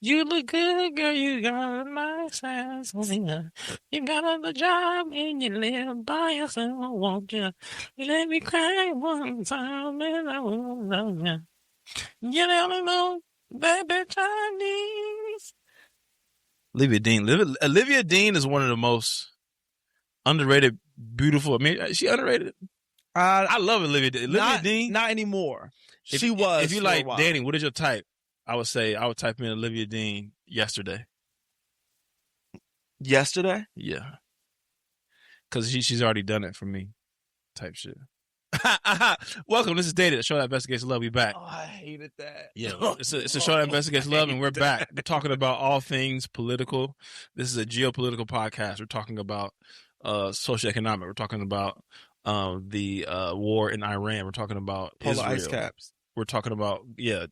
You look good, girl. You got a nice ass. You got a job and you live by yourself. Won't you let me cry one time and I will love you. You never know, baby Chinese. Olivia Dean. Olivia Dean is one of the most underrated, beautiful. I mean, is she underrated? I love Olivia Dean. Olivia Dean. Not anymore. She was. If you like Danny, what is your type? I would type in Olivia Dean yesterday. Yesterday? Yeah. Because she's already done it for me. Type shit. Welcome. This is Dated, a show that investigates love. We back. Oh, I hated that. Yeah, it's a show that investigates love, and we're back. We're talking about all things political. This is a geopolitical podcast. We're talking about socioeconomic. We're talking about the war in Iran. We're talking about polar Israel. ice caps. We're talking about the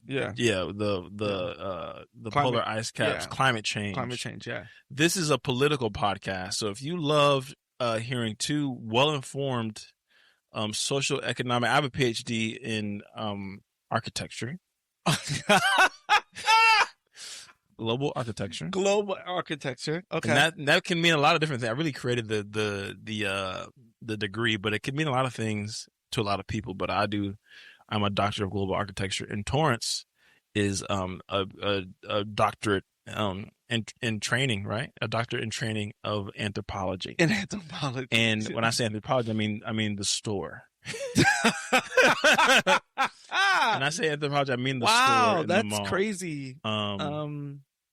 polar ice caps, climate change. Yeah. This is a political podcast, so if you love hearing two well-informed socioeconomic, I have a PhD in architecture. Global architecture. Okay. And that can mean a lot of different things. I really created the degree, but it can mean a lot of things to a lot of people. But I'm a doctor of global architecture, and Torrance is a doctorate in training, right? A doctorate in training of anthropology. In anthropology. And when I say anthropology, I mean the store. And I say anthropology, I mean the store. Wow, in that's the mall. crazy.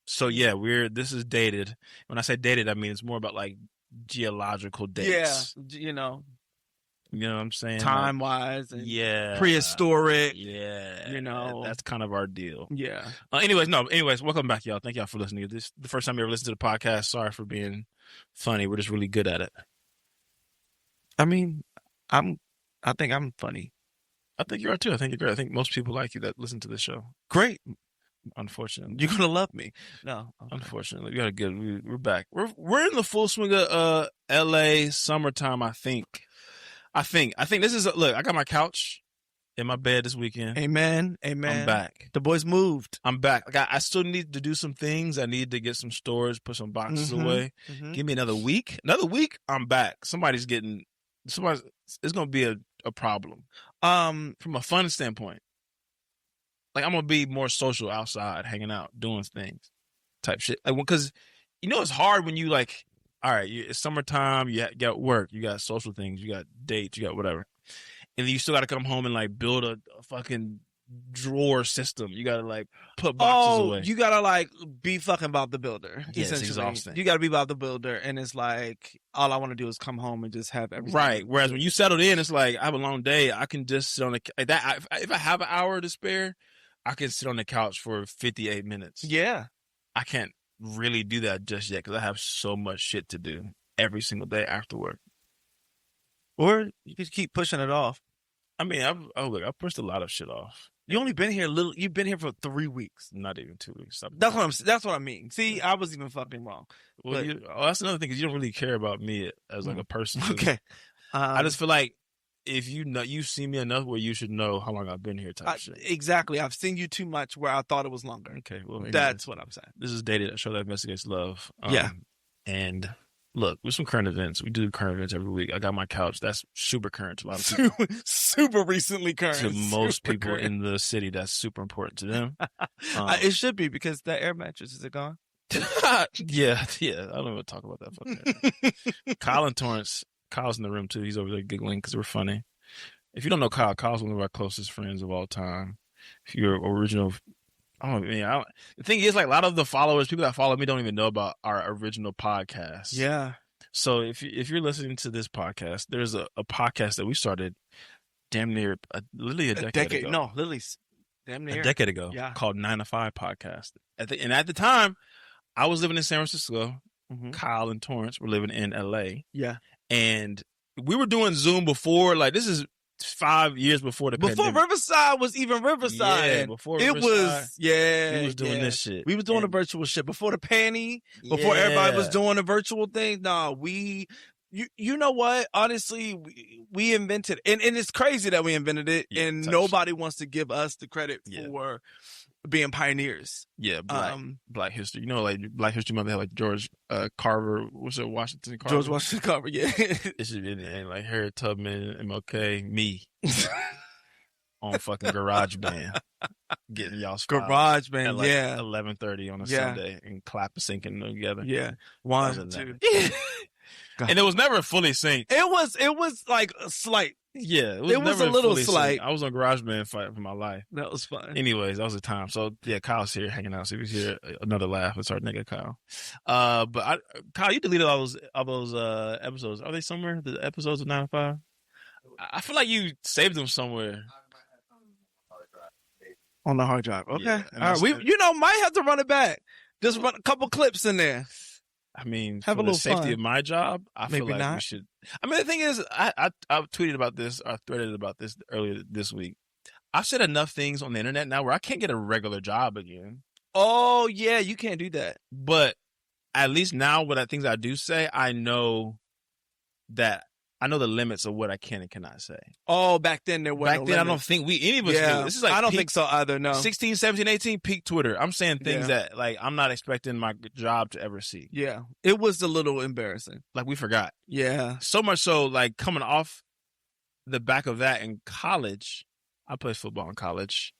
So yeah, this is dated. When I say dated, I mean it's more about like geological dates. Yeah, you know what I'm saying? Time wise, and yeah, prehistoric. Yeah, that's kind of our deal. Yeah. Anyways, welcome back, y'all. Thank y'all for listening. This is the first time you ever listened to the podcast. Sorry for being funny. We're just really good at it. I mean, I think I'm funny. I think you are too. I think you're great. I think most people like you that listen to this show. Great. Unfortunately, you're gonna love me. No, okay. Unfortunately, we got a good. We're back. We're in the full swing of L.A. summertime. I think this is look. I got my couch in my bed this weekend. Amen. I'm back. The boys moved. I'm back. Like, I still need to do some things. I need to get some storage, put some boxes away. Mm-hmm. Give me another week. I'm back. It's gonna be a problem. From a fun standpoint. Like, I'm going to be more social outside, hanging out, doing things type shit. Like, because, it's hard when you like, all right, it's summertime, you got work, you got social things, you got dates, you got whatever. And then you still got to come home and like build a fucking drawer system. You got to like put boxes away. You got to like be fucking about the builder. Yeah, it's exhausting. You got to be about the builder. And it's like, all I want to do is come home and just have everything. Right. Whereas when you settled in, it's like, I have a long day. I can just sit on if I have an hour to spare, I can sit on the couch for 58 minutes. Yeah. I can't really do that just yet because I have so much shit to do every single day after work. Or you just keep pushing it off. I mean, I've pushed a lot of shit off. You only been here you've been here for 3 weeks. Not even 2 weeks. That's what I mean. See, I was even fucking wrong. Well, that's another thing, because you don't really care about me as like a person. Okay. I just feel like if you've seen me enough where you should know how long I've been here type shit. Exactly. I've seen you too much where I thought it was longer. Okay. Well, that's what I'm saying. This is Dated, a show that investigates love. Yeah. And look, with some current events. We do current events every week. I got my couch. That's super current to a lot of people. Super recently current. To most people in the city, that's super important to them. It should be, because the air mattress, is it gone? Yeah. I don't even talk about that. Kyle and Torrance. Kyle's in the room too. He's over there giggling because we're funny. If you don't know Kyle, Kyle's one of our closest friends of all time. If you're original, the thing is, like, a lot of the followers, people that follow me, don't even know about our original podcast. Yeah. So if you're listening to this podcast, there's a podcast that we started damn near literally a decade ago. No, literally damn near a decade ago. Yeah. Called 9 to 5 Podcast. At the time, I was living in San Francisco. Mm-hmm. Kyle and Torrance were living in LA. Yeah. And we were doing Zoom before, like, this is 5 years before the pandemic. Before Riverside was even Riverside. Yeah, before Riverside. We was doing this shit. We was doing the virtual shit. Before the panty, before everybody was doing the virtual thing. No, you know what? Honestly, we invented, and it's crazy that we invented it, and nobody wants to give us the credit for being pioneers. Yeah, Black History. You know, like Black History Month, they had like George Carver, what's it, Washington Carver? George Washington Carver, yeah. It should be and like Harriet Tubman, MLK, me on fucking GarageBand, getting y'all's GarageBand, at like yeah. 11:30 on a Sunday and clap syncing together. Yeah, 1, 2. And it was never fully synced. It was like a slight. Yeah, it was a little slight. I was on GarageBand fight for my life. That was fun. Anyways, that was the time. So yeah, Kyle's here hanging out. So if he's here, another laugh. It's our nigga Kyle. Kyle, you deleted all those episodes. Are they somewhere? The episodes of 9 to 5. I feel like you saved them somewhere. On the hard drive. Okay. Yeah, all right. We might have to run it back. Just run a couple clips in there. I mean, have for a little the safety fun. of my job, I Maybe feel like not. we should. I mean, the thing is, I tweeted about this, or threaded about this earlier this week. I've said enough things on the internet now where I can't get a regular job again. Oh yeah, you can't do that. But at least now, what things I do say, I know the limits of what I can and cannot say. Oh, back then there wasn't. Back then, I don't think any of us knew. This is like I don't think so either. No, 16, 17, 18, peak Twitter. I'm saying things that like I'm not expecting my job to ever see. Yeah, it was a little embarrassing. Like we forgot. Yeah, so much so like coming off the back of that in college. I played football in college,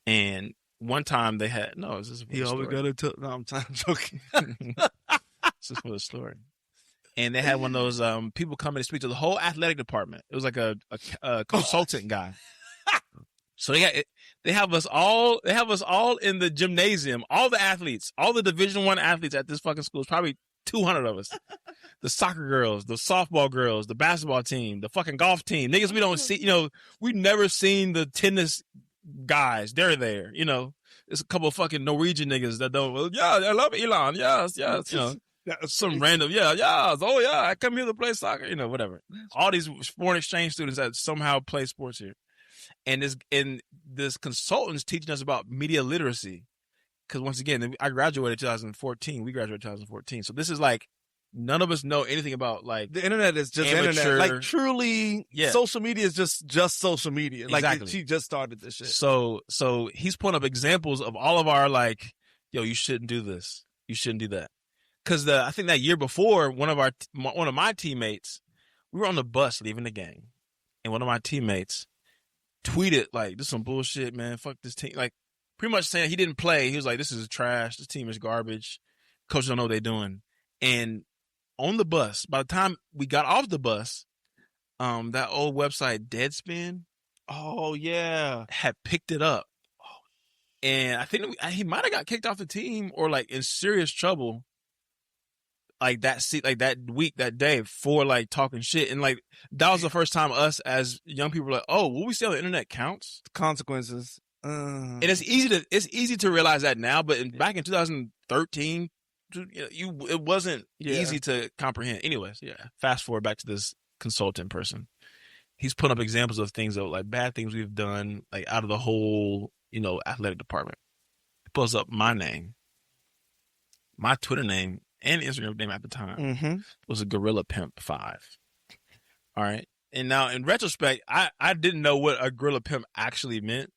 and one time they had this is he always got to. No, I'm joking. This is for the story. And they had one of those people coming to speak to the whole athletic department. It was like a consultant guy. So they have us all in the gymnasium. All the athletes, all the Division I athletes at this fucking school. It's probably 200 of us. The soccer girls, the softball girls, the basketball team, the fucking golf team. Niggas we don't see. We've never seen the tennis guys. They're there. There's a couple of fucking Norwegian niggas that don't. Well, yeah, I love Elon. Yes. Some random, oh yeah, I come here to play soccer, whatever. All these foreign exchange students that somehow play sports here, and this consultant's teaching us about media literacy, because once again, I graduated 2014. We graduated 2014, so this is like none of us know anything about like the internet is just internet, like truly. Yeah. Social media is just social media. Exactly. Like she just started this shit. So he's putting up examples of all of our like, yo, you shouldn't do this, you shouldn't do that. Because I think that year before, one of my teammates, we were on the bus leaving the game, and one of my teammates tweeted like, "This is some bullshit, man. Fuck this team." Like, pretty much saying he didn't play. He was like, "This is trash. This team is garbage. Coaches don't know what they're doing." And on the bus, by the time we got off the bus, that old website Deadspin, oh yeah, had picked it up, and I think he might have got kicked off the team or like in serious trouble. Like that week, that day for like talking shit. And like, that was the first time us as young people were like, oh, what we see on the internet counts. Consequences. And it's easy to realize that now, but back in 2013, it wasn't easy to comprehend. Anyways, fast forward back to this consultant person. He's putting up examples of things that like bad things we've done, like out of the whole, athletic department. He pulls up my name, my Twitter name, and Instagram name at the time was a Gorilla Pimp 5. All right. And now in retrospect, I didn't know what a Gorilla Pimp actually meant.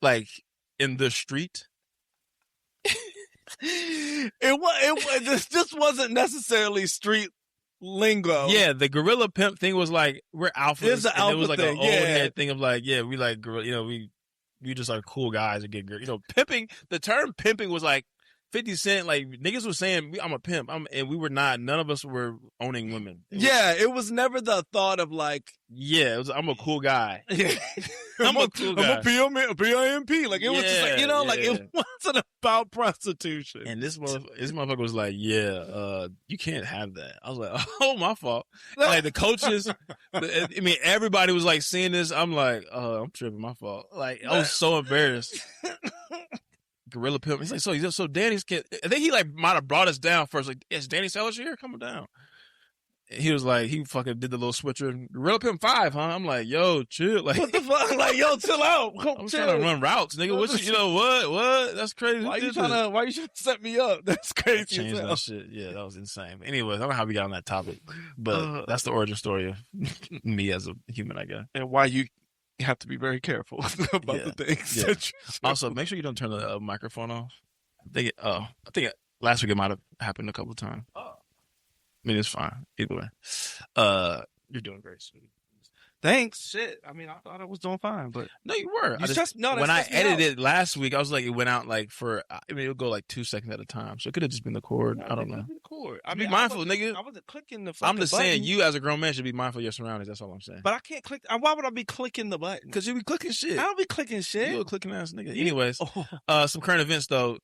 Like in the street. This just wasn't necessarily street lingo. Yeah, the Gorilla Pimp thing was like, we're alphas. It's an alpha it was like thing. an old head thing of like, yeah, we like gorilla, we just are cool guys and get pimping. The term pimping was like 50 Cent, like niggas was saying, I'm a pimp. And we were not. None of us were owning women. It was never the thought of like. Yeah, it was. I'm a cool guy. Yeah. I'm a cool guy. I'm a PIMP. Like it was just like, like it wasn't about prostitution. And this motherfucker was like, you can't have that. I was like, oh, my fault. Like the coaches, everybody was like seeing this. I'm like, I'm tripping, my fault. Like I was so embarrassed. Gorilla Pimp. He's like, so Danny's kid. I think he like might have brought us down first. Like, is Danny Sellers here? Come down. And he was like, he fucking did the little switcher. Gorilla Pimp 5, huh? I'm like, yo, chill. Like, what the fuck? Like, yo, chill out. I'm trying to run routes, nigga. What? That's crazy. Why you trying to set me up? That's crazy. Change that shit. Yeah, that was insane. Anyways, I don't know how we got on that topic, but that's the origin story of me as a human, I guess. And why you You have to be very careful about the things. Yeah. That you Also, make sure you don't turn the microphone off. I think last week it might have happened a couple of times. I mean, it's fine either way. You're doing great, sweetie. Thanks. Shit. I mean, I thought I was doing fine, but No, you were. When I edited it last week, I was like, it went out like for. I mean, it would go like 2 seconds at a time, so it could have just been the cord. I don't know. I mean, be mindful, nigga. I wasn't clicking the fucking I'm just button. saying, you as a grown man should be mindful of your surroundings. That's all I'm saying. But I can't click. Why would I be clicking the button? Because you be clicking shit. I don't be clicking shit. You a clicking ass nigga. Anyways, some current events though.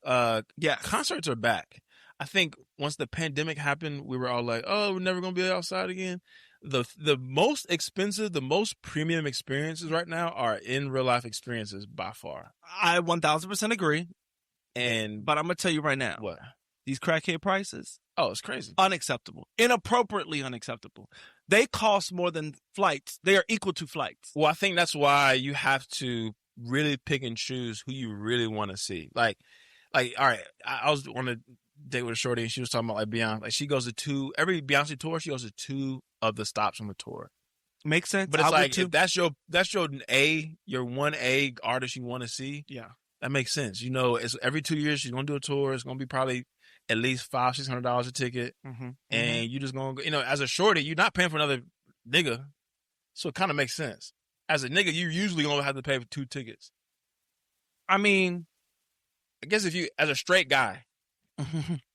Yeah, concerts are back. I think once the pandemic happened, we were all like, "Oh, we're never gonna be outside again." The most expensive, the most premium experiences right now are in real life experiences by far. I 1000% agree. But I'm gonna tell you right now, what these crackhead prices? Oh, it's crazy, unacceptable, inappropriately unacceptable. They cost more than flights. They are equal to flights. Well, I think that's why you have to really pick and choose who you really want to see. Like, all right, I was on a date with a shorty and she was talking about like Beyonce. Like she goes to every Beyonce tour, she goes to 2 of the stops on the tour. Makes sense. But it's like if that's your your 1A artist you want to see. Yeah, that makes sense. You know, it's every 2 years she's gonna do a tour. It's gonna be probably at least $500-$600 a ticket, and you just gonna as a shorty, you're not paying for another nigga, so it kind of makes sense. As a nigga, you usually gonna have to pay for 2 tickets. I mean, I guess if you as a straight guy.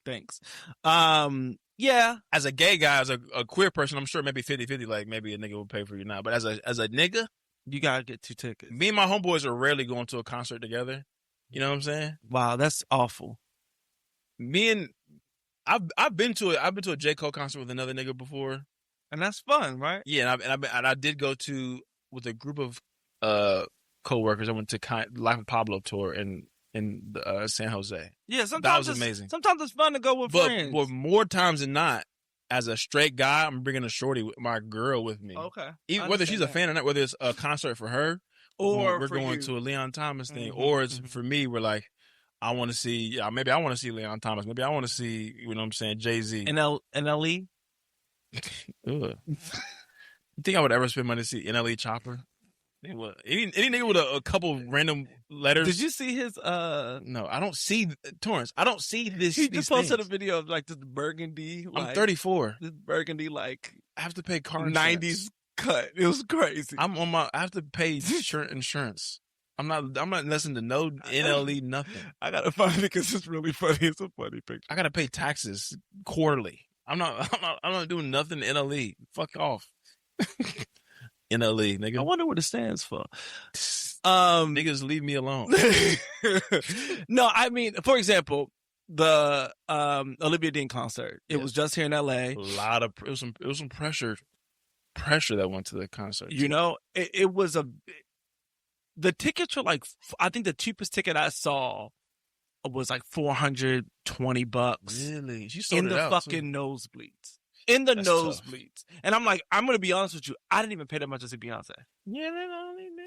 Thanks. Yeah. As a gay guy, as a queer person, I'm sure maybe 50-50, like maybe a nigga will pay for you now. But as a nigga, you gotta get 2 tickets. Me and my homeboys are rarely going to a concert together. You know what I'm saying? Wow, that's awful. I've been to a J. Cole concert with another nigga before. And that's fun, right? Yeah, and I did go to with a group of co-workers. I went to Life of Pablo tour in San Jose. Yeah, sometimes that was amazing. Sometimes it's fun to go with friends. But more times than not, as a straight guy, I'm bringing a shorty, my girl, with me. Okay. Even, whether she's a fan or not, whether it's a concert for her or we're going to a Leon Thomas thing, or it's for me, we're like, I want to see, maybe I want to see Leon Thomas. Maybe I want to see, you know what I'm saying, Jay-Z. NLE? You think I would ever spend money to see NLE Chopper? Any nigga with a couple random letters. Did you see his No, I don't see Torrance. I don't see this. He just posted a video of like this burgundy. I'm 34. This burgundy like I have to pay car 90s cut. It was crazy. I have to pay insurance. I'm not listening to no NLE nothing. I gotta find it because it's really funny. It's a funny picture. I gotta pay taxes quarterly. I'm not doing nothing to NLE. Fuck off. NLE, nigga. I wonder what it stands for. Niggas leave me alone. No, I mean, for example, the Olivia Dean concert. It was just here in LA. It was some pressure that went to the concert. You know, it was the tickets were like, I think the cheapest ticket I saw was like $420. Really? She sold in it the out fucking too. nosebleeds. In the That's nosebleeds. Tough. And I'm like, I'm going to be honest with you. I didn't even pay that much to see Beyonce. Yeah,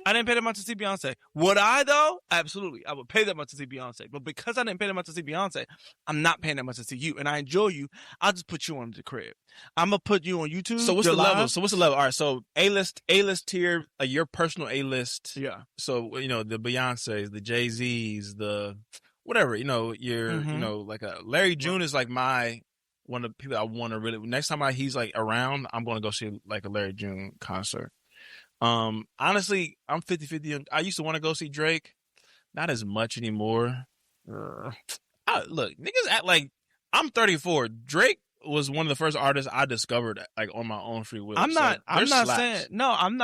I didn't pay that much to see Beyonce. Would I, though? Absolutely. I would pay that much to see Beyonce. But because I didn't pay that much to see Beyonce, I'm not paying that much to see you. And I enjoy you. I'll just put you on the crib. I'm going to put you on YouTube. So what's the level? All right, so A-list tier, your personal A-list. Yeah. So, you know, the Beyoncés, the Jay-Z's, the whatever, you know, you know, like Larry June is like one of the people I want to really, next time he's like around, I'm going to go see like a Larry June concert. Honestly, I'm 50-50. I used to want to go see Drake. Not as much anymore. Look, niggas act like I'm 34. Drake was one of the first artists I discovered like on my own free will. I'm not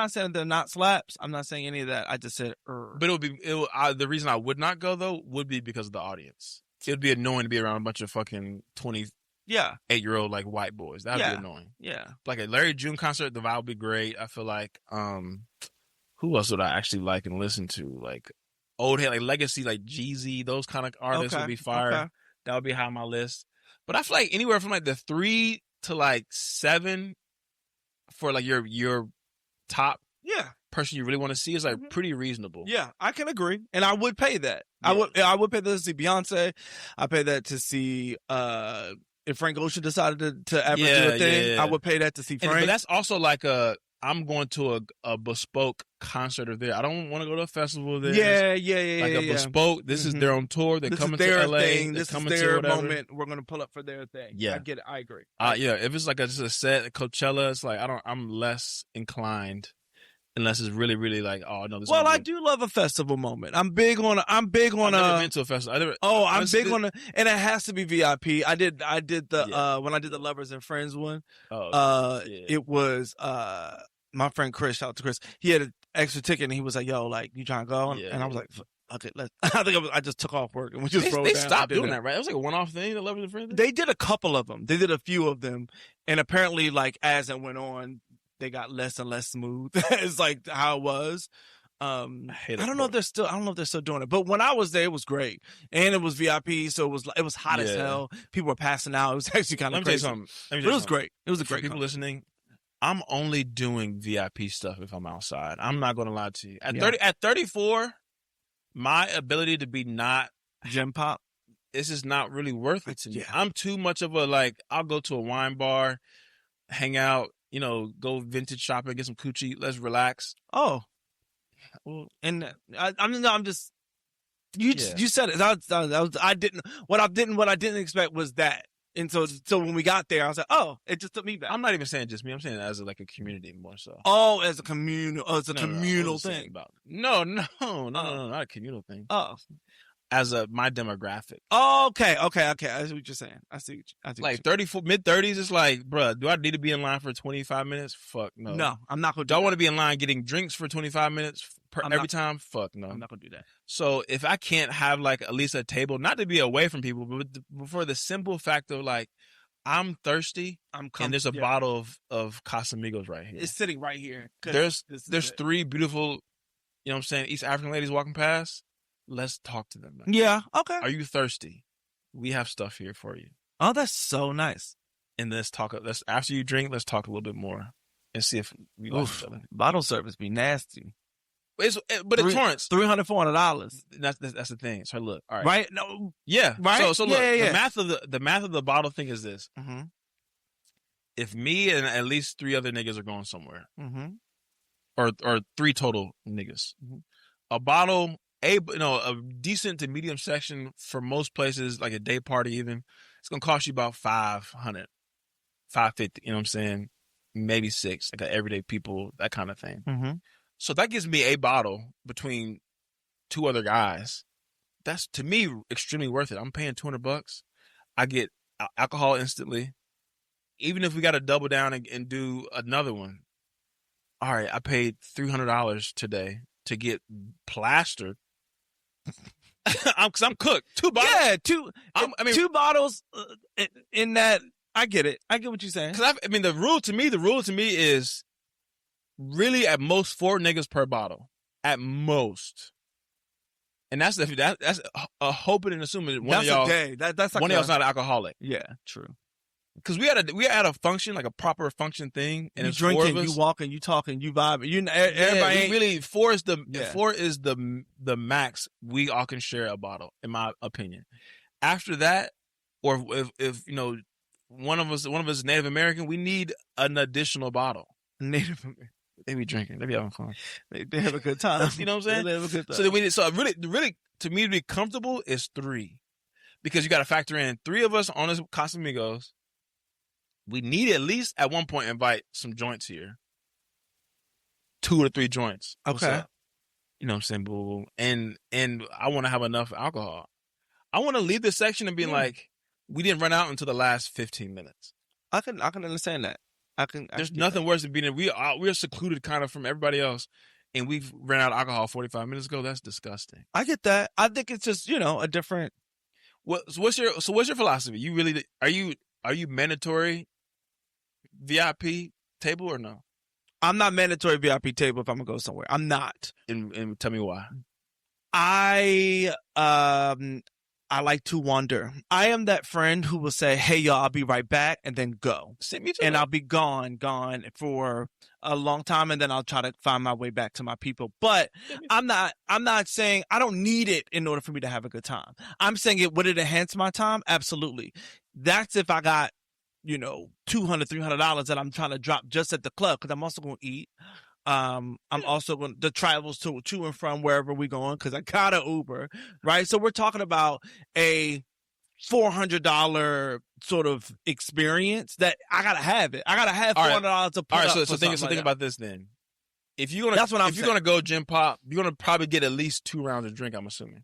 saying they're not slaps. I'm not saying any of that. I just said, But the reason I would not go though would be because of the audience. It would be annoying to be around a bunch of fucking 8-year-old like white boys. That'd be annoying. Yeah. Like a Larry June concert, the vibe would be great. I feel like who else would I actually like and listen to? Like old head, like Legacy, like Jeezy, those kind of artists would be fire. Okay. That would be high on my list. But I feel like anywhere from like the 3 to like 7 for like your top person you really want to see is like pretty reasonable. Yeah, I can agree. And I would pay that. Yeah. I would pay that to see Beyonce. I pay that to see if Frank Ocean decided to ever do a thing, I would pay that to see Frank. But that's also like I'm going to a bespoke concert of there. I don't want to go to a festival there. Yeah. Like a bespoke. This is their own tour. They're coming to LA. Thing. This is their moment. We're gonna pull up for their thing. Yeah, I get it. I agree. Yeah, if it's like just a set at Coachella, it's like I'm less inclined unless it's really, really like, oh no. This I do love a festival moment. I'm big on. I've never been to a festival. I'm big on and it has to be VIP. I did the when I did the Lovers and Friends one. It was my friend Chris. Shout out to Chris. He had an extra ticket and he was like, "Yo, like you trying to go?" And I was like, "Okay, let's." I just took off work and we just they stopped doing that, right? It was like a one-off thing. The Lovers and Friends. They did a couple of them. They did a few of them, and apparently, like as it went on, they got less and less smooth. It's like how it was. I don't know if they're still doing it, but when I was there, it was great, and it was VIP, so it was hot as hell. People were passing out. It was actually kind of crazy. But it was great. It was a great. For people listening, I'm only doing VIP stuff if I'm outside. I'm not going to lie to you. At 34, my ability to be not gym pop, this is not really worth it to me. Yeah. I'm too much of a I'll go to a wine bar, hang out. Go vintage shopping, get some coochie. Let's relax. Oh, well, and I'm just you said it. I didn't. What I didn't expect was that. And so when we got there, I was like, oh, it just took me back. I'm not even saying just me. I'm saying as a community more so. Oh, as a communal. Oh, it's a communal thing. No, not a communal thing. Oh. As my demographic. Oh, okay. I see what you're saying. I see. Like 34, mid-30s, it's like, bruh, do I need to be in line for 25 minutes? Fuck no. No, I'm not going to do I want to be in line getting drinks for 25 minutes every time? Fuck no. I'm not going to do that. So if I can't have at least a table, not to be away from people, but for the simple fact of I'm thirsty and there's a bottle of Casamigos right here. It's sitting right here. There's three beautiful, East African ladies walking past. Let's talk to them. Yeah. Okay. Are you thirsty? We have stuff here for you. Oh, that's so nice. And let's after you drink, let's talk a little bit more and see if we like each other. Bottle service be nasty. But at Torrance, $300, $400. That's the thing. So look, all right. Right? No. Yeah. Right. So look, the math of the bottle thing is this. Mm-hmm. If me and at least 3 other niggas are going somewhere, mm-hmm. or 3 total niggas, mm-hmm. a bottle. A decent to medium section for most places, like a day party even, it's going to cost you about $500, $550, you know what I'm saying? Maybe $6, like everyday people, that kind of thing. Mm-hmm. So that gives me a bottle between 2 other guys. That's, to me, extremely worth it. I'm paying $200. I get alcohol instantly. Even if we got to double down and do another one. All right, I paid $300 today to get plastered. Because I'm cooked. 2 bottles. Yeah, 2 bottles in that. I get it. I get what you're saying. Because the rule to me is really at most 4 niggas per bottle. At most. And that's a hoping and assuming that one of y'all. That's a day. That's like one of y'all's not an alcoholic. Yeah, true. Because we had a function, like a proper function thing, and you it's drinking, 4 of us. you walking, you talking, you vibing. Everybody really 4 is the max we all can share a bottle, in my opinion. After that, or if one of us is Native American, we need an additional bottle. Native American. They be drinking, they be having fun, they have a good time. You know what I'm saying? They have a good time. So really to me to be comfortable is 3, because you got to factor in 3 of us on this Casamigos. We need at least at one point invite some joints here. 2 or 3 joints. Okay. You know what I'm saying? Boo. And I want to have enough alcohol. I want to leave this section and be like, we didn't run out until the last 15 minutes. I can understand that. There's nothing worse than being we're secluded kind of from everybody else, and we've ran out of alcohol 45 minutes ago. That's disgusting. I get that. I think it's just a different. So what's your philosophy? You really are you mandatory VIP table or no? I'm not mandatory VIP table if I'm gonna go somewhere. I'm not. And tell me why. I like to wander. I am that friend who will say, "Hey, y'all, I'll be right back," and then go. See, me too. And I'll be gone for a long time, and then I'll try to find my way back to my people. But I'm not saying I don't need it in order for me to have a good time. I'm saying would it enhance my time? Absolutely. That's if I got $200, $300 that I'm trying to drop just at the club because I'm also going to eat. I'm also going to travels to and from wherever we're going because I got an Uber, right? So we're talking about a $400 sort of experience that I gotta have it. I gotta have $400 to put All right, up. so think about this then. If you're That's what I'm you're gonna go gym pop, you're gonna probably get at least 2 rounds of drink. I'm assuming.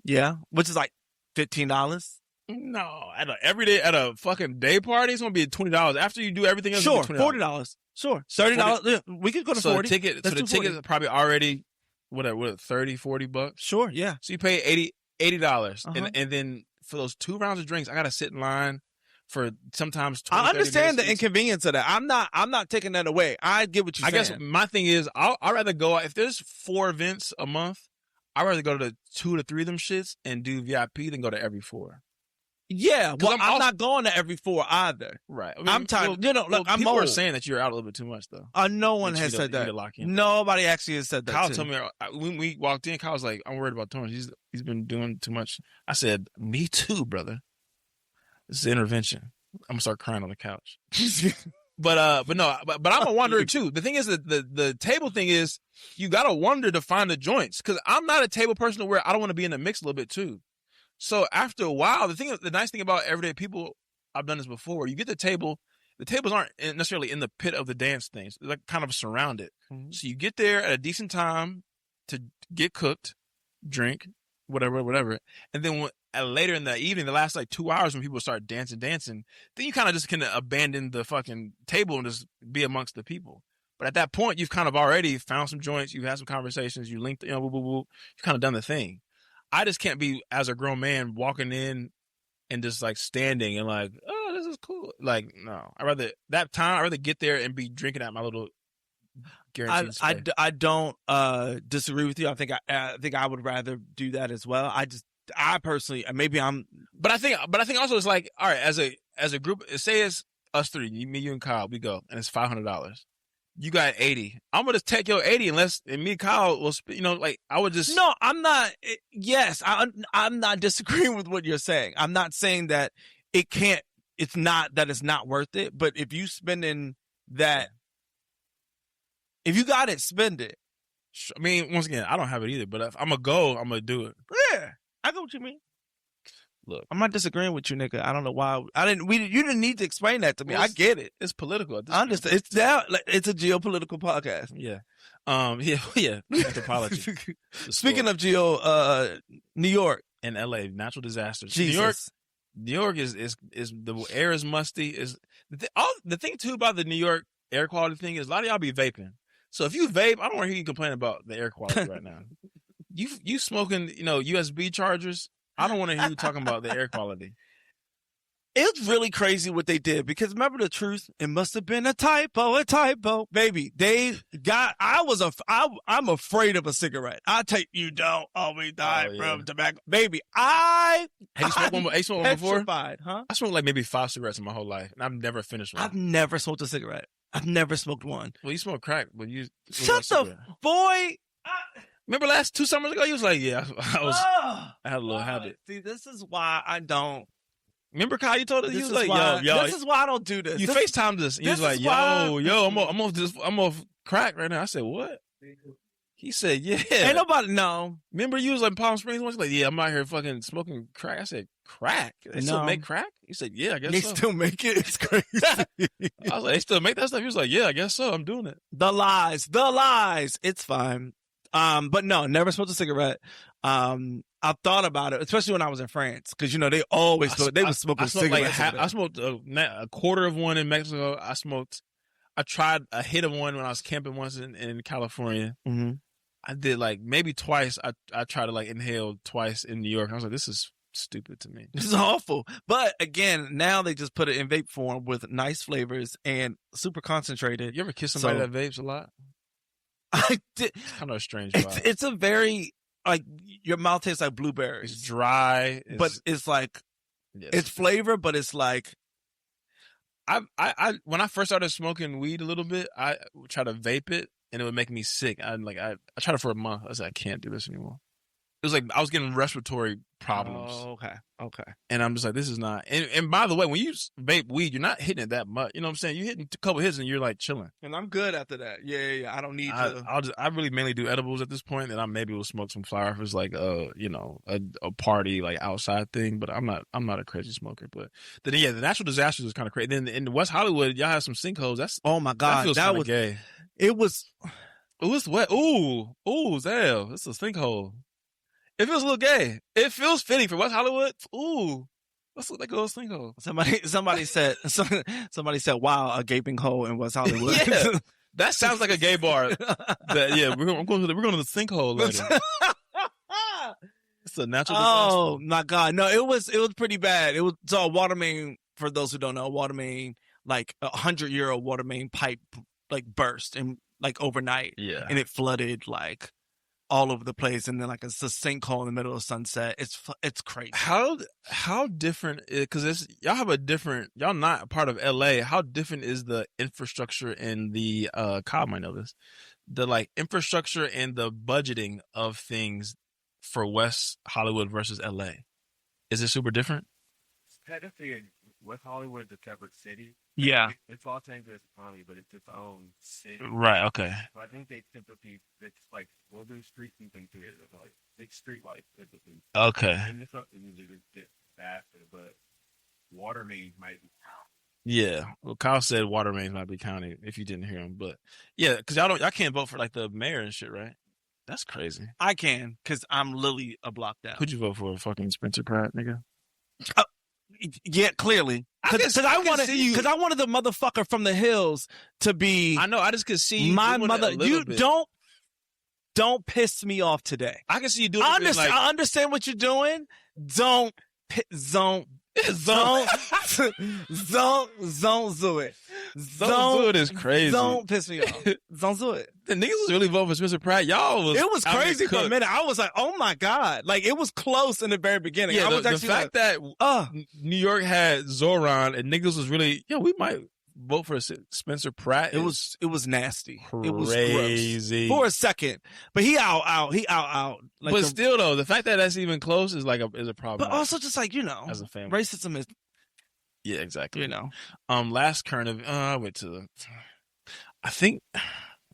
Yeah, which is like $15. No, every day at a fucking day party, it's gonna be $20. After you do everything else, Sure, $20. $40. Sure, $30. Yeah, we could go to 40. The ticket is probably already whatever, $30-$40. Sure, yeah. So you pay $80, Uh-huh. and then for those 2 rounds of drinks, I gotta sit in line for sometimes 20, I understand the 30 minutes. inconvenience of that. I'm not taking that away. I get what you're saying. I guess my thing is, I'd rather go if there's 4 events a month. I'd rather go to the 2 to 3 of them shits and do VIP than go to every 4. Yeah, well, I'm not going to every 4 either. Right. I'm tired. Look, I'm people old. are saying that you're out a little bit too much, though. No one has said that. Lock in. Nobody actually has said that. Kyle too. told me when we walked in, Kyle was like, "I'm worried about Torrance. He's been doing too much." I said, "Me too, brother. This is intervention. I'm gonna start crying on the couch." But I'm a wanderer too. The thing is that the table thing is you gotta wander to find the joints because I'm not a table person to where I don't want to be in the mix a little bit too. So after a while, the nice thing about everyday people, I've done this before. You get the table. The tables aren't necessarily in the pit of the dance things. They're like kind of surrounded. Mm-hmm. So you get there at a decent time to get cooked, drink, whatever. And then later in the evening, the last like 2 hours when people start dancing, then you kind of just can abandon the fucking table and just be amongst the people. But at that point, you've kind of already found some joints. You've had some conversations. You linked, woo, woo, woo. You've kind of done the thing. I just can't be, as a grown man, walking in and just like standing and like, oh, this is cool. Like, no. I'd rather get there and be drinking at my little guaranteed space. I don't disagree with you. I think I would rather do that as well. I personally, maybe I'm, but I think also it's like, all right, as a group, say it's us 3, me, you, and Kyle, we go, and it's $500. You got 80. I'm gonna just take your 80 and me and Kyle will, like I would just. No, I'm not. Yes, I'm not disagreeing with what you're saying. I'm not saying that it's not worth it. But if you spending that, if you got it, spend it. I mean, once again, I don't have it either. But if I'm gonna go, I'm gonna do it. Yeah, I get what you mean. Look, I'm not disagreeing with you, nigga. I don't know why. You didn't need to explain that to me. I get it. It's political. I understand. It's now. It's a geopolitical podcast. Yeah. Yeah. Anthropology. Speaking of New York and LA, natural disasters. Jesus. New York is the air is musty. The thing too about the New York air quality thing is a lot of y'all be vaping. So if you vape, I don't want to hear you complain about the air quality right now. You smoking, USB chargers. I don't want to hear you talking about the air quality. It's really crazy what they did because remember the truth. It must have been a typo, baby. I'm afraid of a cigarette. You don't always die from tobacco, baby. Have you smoked one before? Huh? I smoked like maybe 5 cigarettes in my whole life, and I've never finished one. I've never smoked a cigarette. I've never smoked one. Well, you smoke crack, but you shut the boy. Remember last 2 summers ago, you was like, yeah, I had a little habit. See, this is why I don't. Remember, Kyle, you told us, this you was like, yo. This is why I don't do this. You FaceTimed us. You was like, I'm off crack right now. I said, what? He said, yeah. Ain't nobody know. Remember, you was like Palm Springs once? Like, yeah, I'm out here fucking smoking crack. I said, crack? They still make crack? He said, yeah, I guess they so. They still make it? It's crazy. I was like, they still make that stuff? He was like, yeah, I guess so. I'm doing it. The lies. It's fine. But no, never smoked a cigarette. I thought about it, especially when I was in France, because they always was smoking cigarettes. I smoked a quarter of one in Mexico. I tried a hit of one when I was camping once in California. Mm-hmm. I did like maybe twice. I tried to like inhale twice in New York. I was like, this is stupid to me. This is awful. But again, now they just put it in vape form with nice flavors and super concentrated. You ever kiss somebody that vapes a lot? I did. It's kind of a strange vibe. It's a very, like, your mouth tastes like blueberries. It's dry. But it's like, it's flavor, but it's like. I when I first started smoking weed a little bit, I would try to vape it and it would make me sick. I tried it for a month. I was like, I can't do this anymore. It was like I was getting respiratory problems. Oh, okay. And I'm just like, this is not. And by the way, when you vape weed, you're not hitting it that much. You know what I'm saying? You're hitting a couple hits and you're like chilling. And I'm good after that. Yeah. I don't need to. I really mainly do edibles at this point, and I maybe will smoke some flower if it's like a party like outside thing. But I'm not a crazy smoker. But then the natural disasters is kind of crazy. Then in West Hollywood, y'all have some sinkholes. That's oh my god, that was gay. It was. It was wet. Ooh, Zell. It's a sinkhole. It feels a little gay. It feels fitting for West Hollywood. Ooh, let's look like a little sinkhole. Somebody said, "Wow, a gaping hole in West Hollywood." Yeah, that sounds like a gay bar. We're going to the sinkhole later. It's a natural disaster. Oh my god, no! It was pretty bad. It was a water main. For those who don't know, water main, like 100-year-old water main pipe, like burst and like overnight. Yeah, and it flooded like all over the place, and then like it's a sinkhole in the middle of Sunset. It's crazy. How different? Because y'all not a part of LA. How different is the infrastructure in the Kyle might know this, the like infrastructure and the budgeting of things for West Hollywood versus LA? Is it super different? Technically, West Hollywood is a separate city. Yeah, It's Los Angeles County, but it's its own city. Right. Okay. So I think they typically, it's like, we'll do street sweeping to it, like big street lights typically. Okay. And it's not usually just faster, but water mains might be. Yeah. Well, Kyle said water mains might be county if you didn't hear him, but yeah, because y'all can't vote for like the mayor and shit, right? That's crazy. I can because I'm literally a block down. Who'd you vote for? Fucking Spencer Pratt, nigga. Yeah, clearly. Because I wanted the motherfucker from the hills to be. I know. I just could see you my mother. You bit. don't piss me off today. I can see you doing. I understand what you're doing. Don't do it. Don't do it. Don't do it is crazy. Don't piss me off. Don't do it. The niggas was really voting for Spencer Pratt. Y'all was. It was crazy for a minute. I was like, oh my god, like it was close in the very beginning. Yeah, I was the actually fact that New York had Zoran and niggas was really, we might vote for Spencer Pratt. It was nasty. Crazy. It was gross for a second, but he out. Like but still though, the fact that that's even close is like is a problem. But also just like as a family, racism is. Yeah, exactly. Last current of I went to. I think.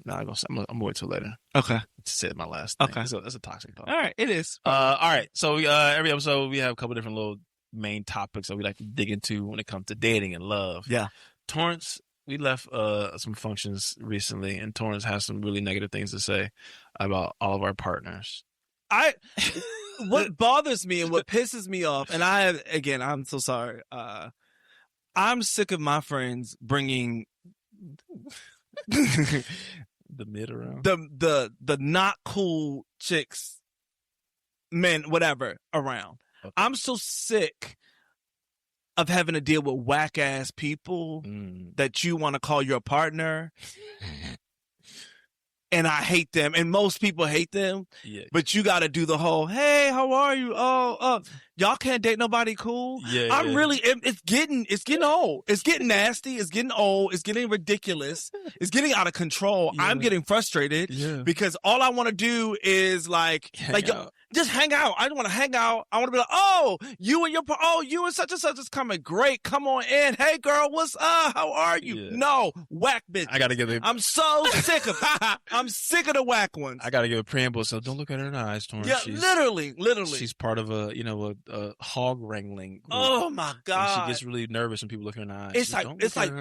No, I'm gonna wait till later. Okay. To say my last thing. Okay. So that's a toxic thought. All right, it is. All right. So every episode we have a couple different little main topics that we like to dig into when it comes to dating and love. Yeah. Torrance, we left some functions recently, and Torrance has some really negative things to say about all of our partners. What bothers me and what pisses me off, and I'm so sorry. I'm sick of my friends bringing the mid around the not cool chicks, men, whatever around. Okay. I'm so sick of having to deal with whack ass people that you want to call your partner. And I hate them, and most people hate them. Yeah. But you got to do the whole, "Hey, how are you? Y'all can't date nobody cool." Yeah, really. It's getting old. It's getting nasty. It's getting old. It's getting ridiculous. It's getting out of control. Yeah. I'm getting frustrated because all I want to do is just hang out. I don't want to hang out. I want to be like, "Oh, you and such and such is coming. Great, come on in. Hey, girl, what's up? How are you?" Yeah. No, whack bitch. I gotta give it. I'm so sick of. I'm sick of the whack ones. I gotta give a preamble, so don't look at her in the eyes, Torrance. Yeah, literally. She's part of a hog wrangling group. Oh my god! And she gets really nervous when people look her in the eyes. It's like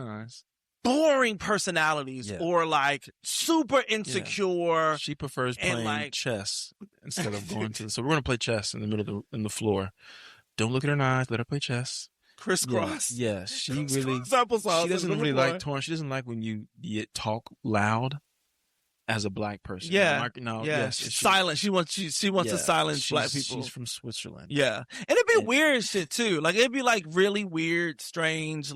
boring personalities or like super insecure. Yeah. She prefers playing chess instead of going to. So we're gonna play chess in the middle of the floor. Don't look at her in the eyes. Let her play chess. Crisscross. Yeah, she really. She doesn't really like Torrance. She doesn't like when you talk loud. As a black person, silent. She wants to silence black people. She's from Switzerland, and it'd be weird shit too. Like it'd be like really weird, strange,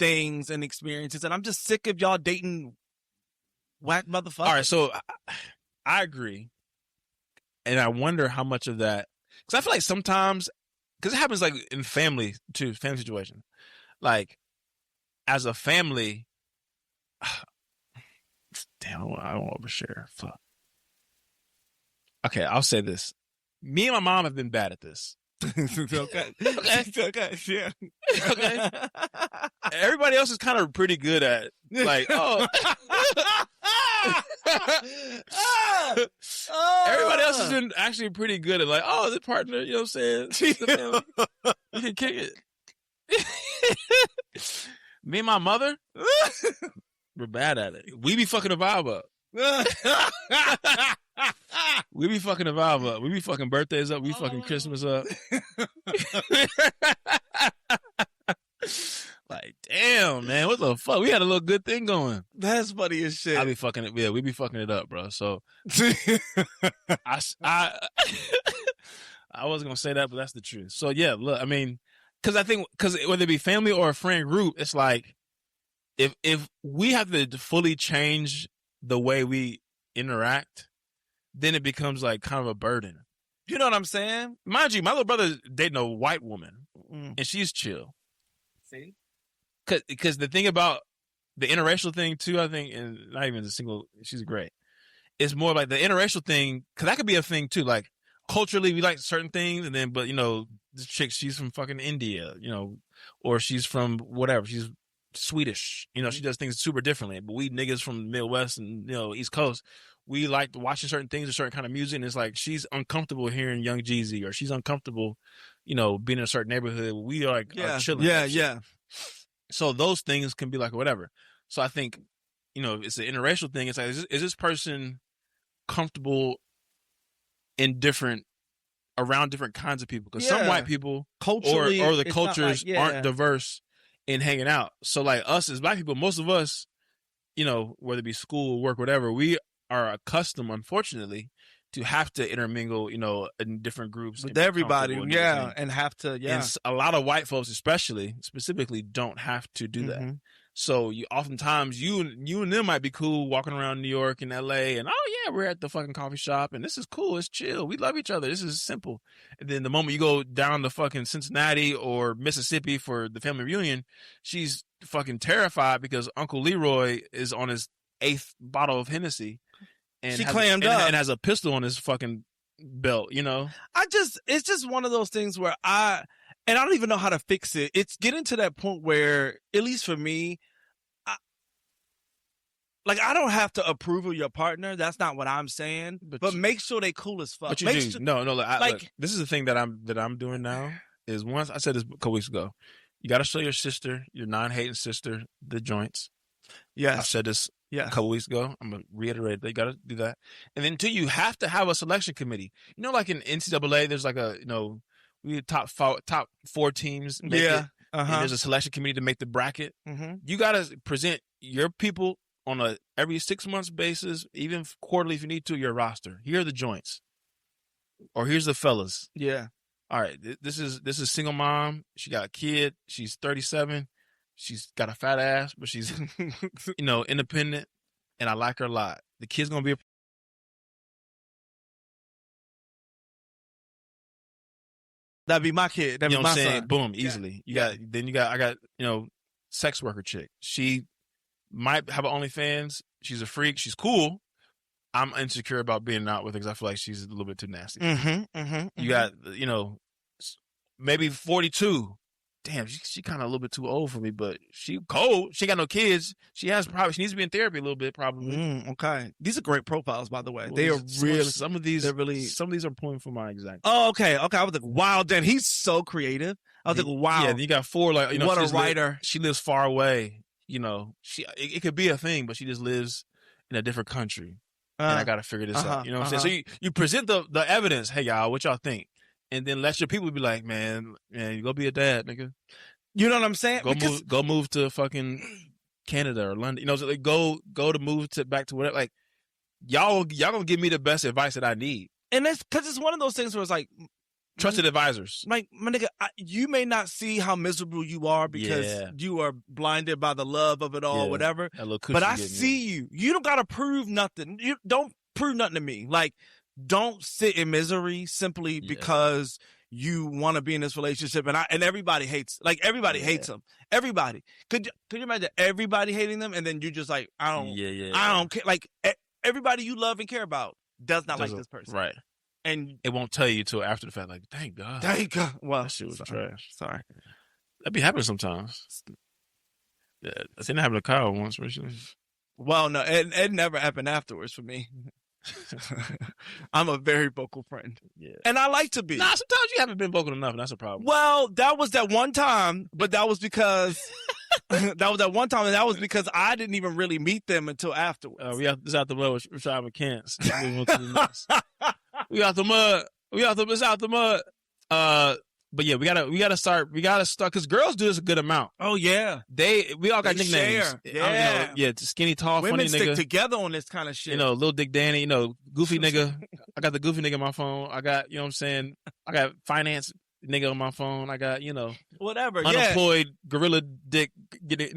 things and experiences. And I'm just sick of y'all dating whack motherfuckers. All right, so I agree, and I wonder how much of that because I feel like sometimes because it happens like in family too, family situation, like as a family. Damn, I don't overshare. Fuck. Okay, I'll say this. Me and my mom have been bad at this. Okay. Yeah. Okay. Everybody else is kind of pretty good at like, oh. Everybody else has been actually pretty good at like, oh, the partner, you know what I'm saying? You can kick it. Me and my mother, we're bad at it. We be fucking the vibe up. We be fucking the vibe up. We be fucking birthdays up. We fucking Christmas up. Like, damn, man, what the fuck? We had a little good thing going. That's funny as shit. I be fucking it. Yeah, we be fucking it up, bro. So I wasn't gonna say that, but that's the truth. So yeah, look, I mean, because whether it be family or a friend group, it's like if we have to fully change the way we interact, then it becomes like kind of a burden. You know what I'm saying? Mind you, my little brother dating a white woman, and she's chill. See, because the thing about the interracial thing too, I think, and not even a single, she's great. It's more like the interracial thing, because that could be a thing too. Like culturally, we like certain things, and then, but you know, this chick, she's from fucking India, you know, or she's from whatever, she's Swedish, you know, she does things super differently. But we niggas from the Midwest and, you know, East Coast, we like watching certain things, a certain kind of music, and it's like she's uncomfortable hearing Young Jeezy, or she's uncomfortable, you know, being in a certain neighborhood. We are like are chilling. Yeah. So those things can be like whatever. So I think, you know, it's an interracial thing. It's like, is this person comfortable in around different kinds of people? Because some white people culturally, or the cultures aren't diverse in hanging out. So like us as black people, most of us, you know, whether it be school, work, whatever, we are accustomed, unfortunately, to have to intermingle, you know, in different groups with everybody, and have to, And a lot of white folks, specifically, don't have to do that. So oftentimes you and them might be cool walking around New York and LA, and oh yeah, we're at the fucking coffee shop, and this is cool, it's chill, we love each other, this is simple. And then the moment you go down to fucking Cincinnati or Mississippi for the family reunion, she's fucking terrified because Uncle Leroy is on his 8th bottle of Hennessy. And she clammed up and has a pistol on his fucking belt, you know? It's just one of those things where I don't even know how to fix it. It's getting to that point where, at least for me, I don't have to approve of your partner. That's not what I'm saying. But make sure they cool as fuck. But you do. No. Look, this is the thing that I'm doing now. Is once I said this a couple weeks ago, you got to show your sister, your non-hating sister, the joints. Yes. I said this a couple weeks ago. I'm going to reiterate. They got to do that. And then, you have to have a selection committee. You know, like in NCAA, there's like a, you know, we top 4 teams. Make it, and there's a selection committee to make the bracket. You got to present your people on a every 6 months basis, even quarterly if you need to, your roster. Here are the joints. Or here's the fellas. Yeah. All right. This is single mom. She got a kid. She's 37. She's got a fat ass, but she's, you know, independent, and I like her a lot. The kid's going to be that'd be my kid. That'd you know be my what I'm saying? son. Boom, easily. I got, you know, sex worker chick. She might have an OnlyFans. She's a freak. She's cool. I'm insecure about being out with her because I feel like she's a little bit too nasty. You got, you know, maybe 42. Damn, she kind of a little bit too old for me, but she cold. She ain't got no kids. She needs to be in therapy a little bit, probably. Okay, these are great profiles, by the way. Well, they are really. Some of these are pointing for my exact. Oh, okay. I was like, wow, Dan, he's so creative. I was like, wow. Yeah, you got 4, like, you know, what a writer. She lives far away. You know, it could be a thing, but she just lives in a different country, and I got to figure this out. You know what I'm saying? So you present the evidence. Hey, y'all, what y'all think? And then let your people be like, man, you go be a dad, nigga. You know what I'm saying? Go move to fucking Canada or London. You know, so like go to move to back to whatever. Like y'all gonna give me the best advice that I need. And that's because it's one of those things where it's like trusted advisors. Like my nigga, you may not see how miserable you are because you are blinded by the love of it all, whatever. But I see you. You don't gotta prove nothing. You don't prove nothing to me. Like, don't sit in misery simply because you want to be in this relationship, and everybody hates hates them. Everybody. Could you imagine everybody hating them, and then you just like, I don't care. Like everybody you love and care about does not like this person. Right. And it won't tell you till after the fact. Like, thank God. thank God. Well, That shit was sorry. trash. Sorry. That be happening sometimes. Yeah, I seen it happen to Kyle once recently. Well, no, it never happened afterwards for me. I'm a very vocal friend. Yeah. And I like to be. Nah, sometimes you haven't been vocal enough, and that's a problem. Well, that was that one time, but that was because that was that one time, and that was because I didn't even really meet them until afterwards. We out the mud with Rashad McCants. We out the mud. It's out the mud. But yeah, we gotta start because girls do this a good amount. Oh yeah, we all got They nicknames. share. Yeah. Yeah, skinny, tall, women funny stick nigga. together on this kind of shit. Little Dick Danny. Goofy nigga. I got the goofy nigga on my phone. I got, you know what I'm saying. I got finance nigga on my phone. I got, whatever. unemployed gorilla dick. They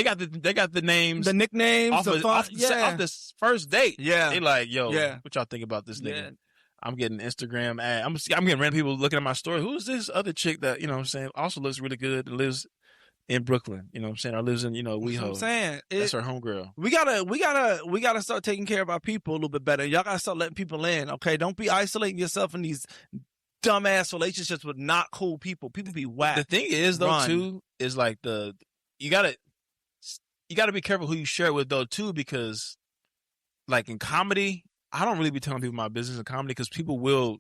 got the names, the nicknames, off this first date. Yeah, They like, yo, Yeah. what y'all think about this nigga? Yeah. I'm getting Instagram ad. I'm getting random people looking at my story. Who's this other chick that, you know what I'm saying, also looks really good and lives in Brooklyn, you know what I'm saying, or lives in, That's what I'm WeHo. saying. That's her homegirl. We gotta start taking care of our people a little bit better. Y'all gotta start letting people in. Okay, don't be isolating yourself in these dumbass relationships with not cool people. People be whack. The thing is, though, Run. too, is like you gotta be careful who you share it with, though, too, because like in comedy, I don't really be telling people my business in comedy because people will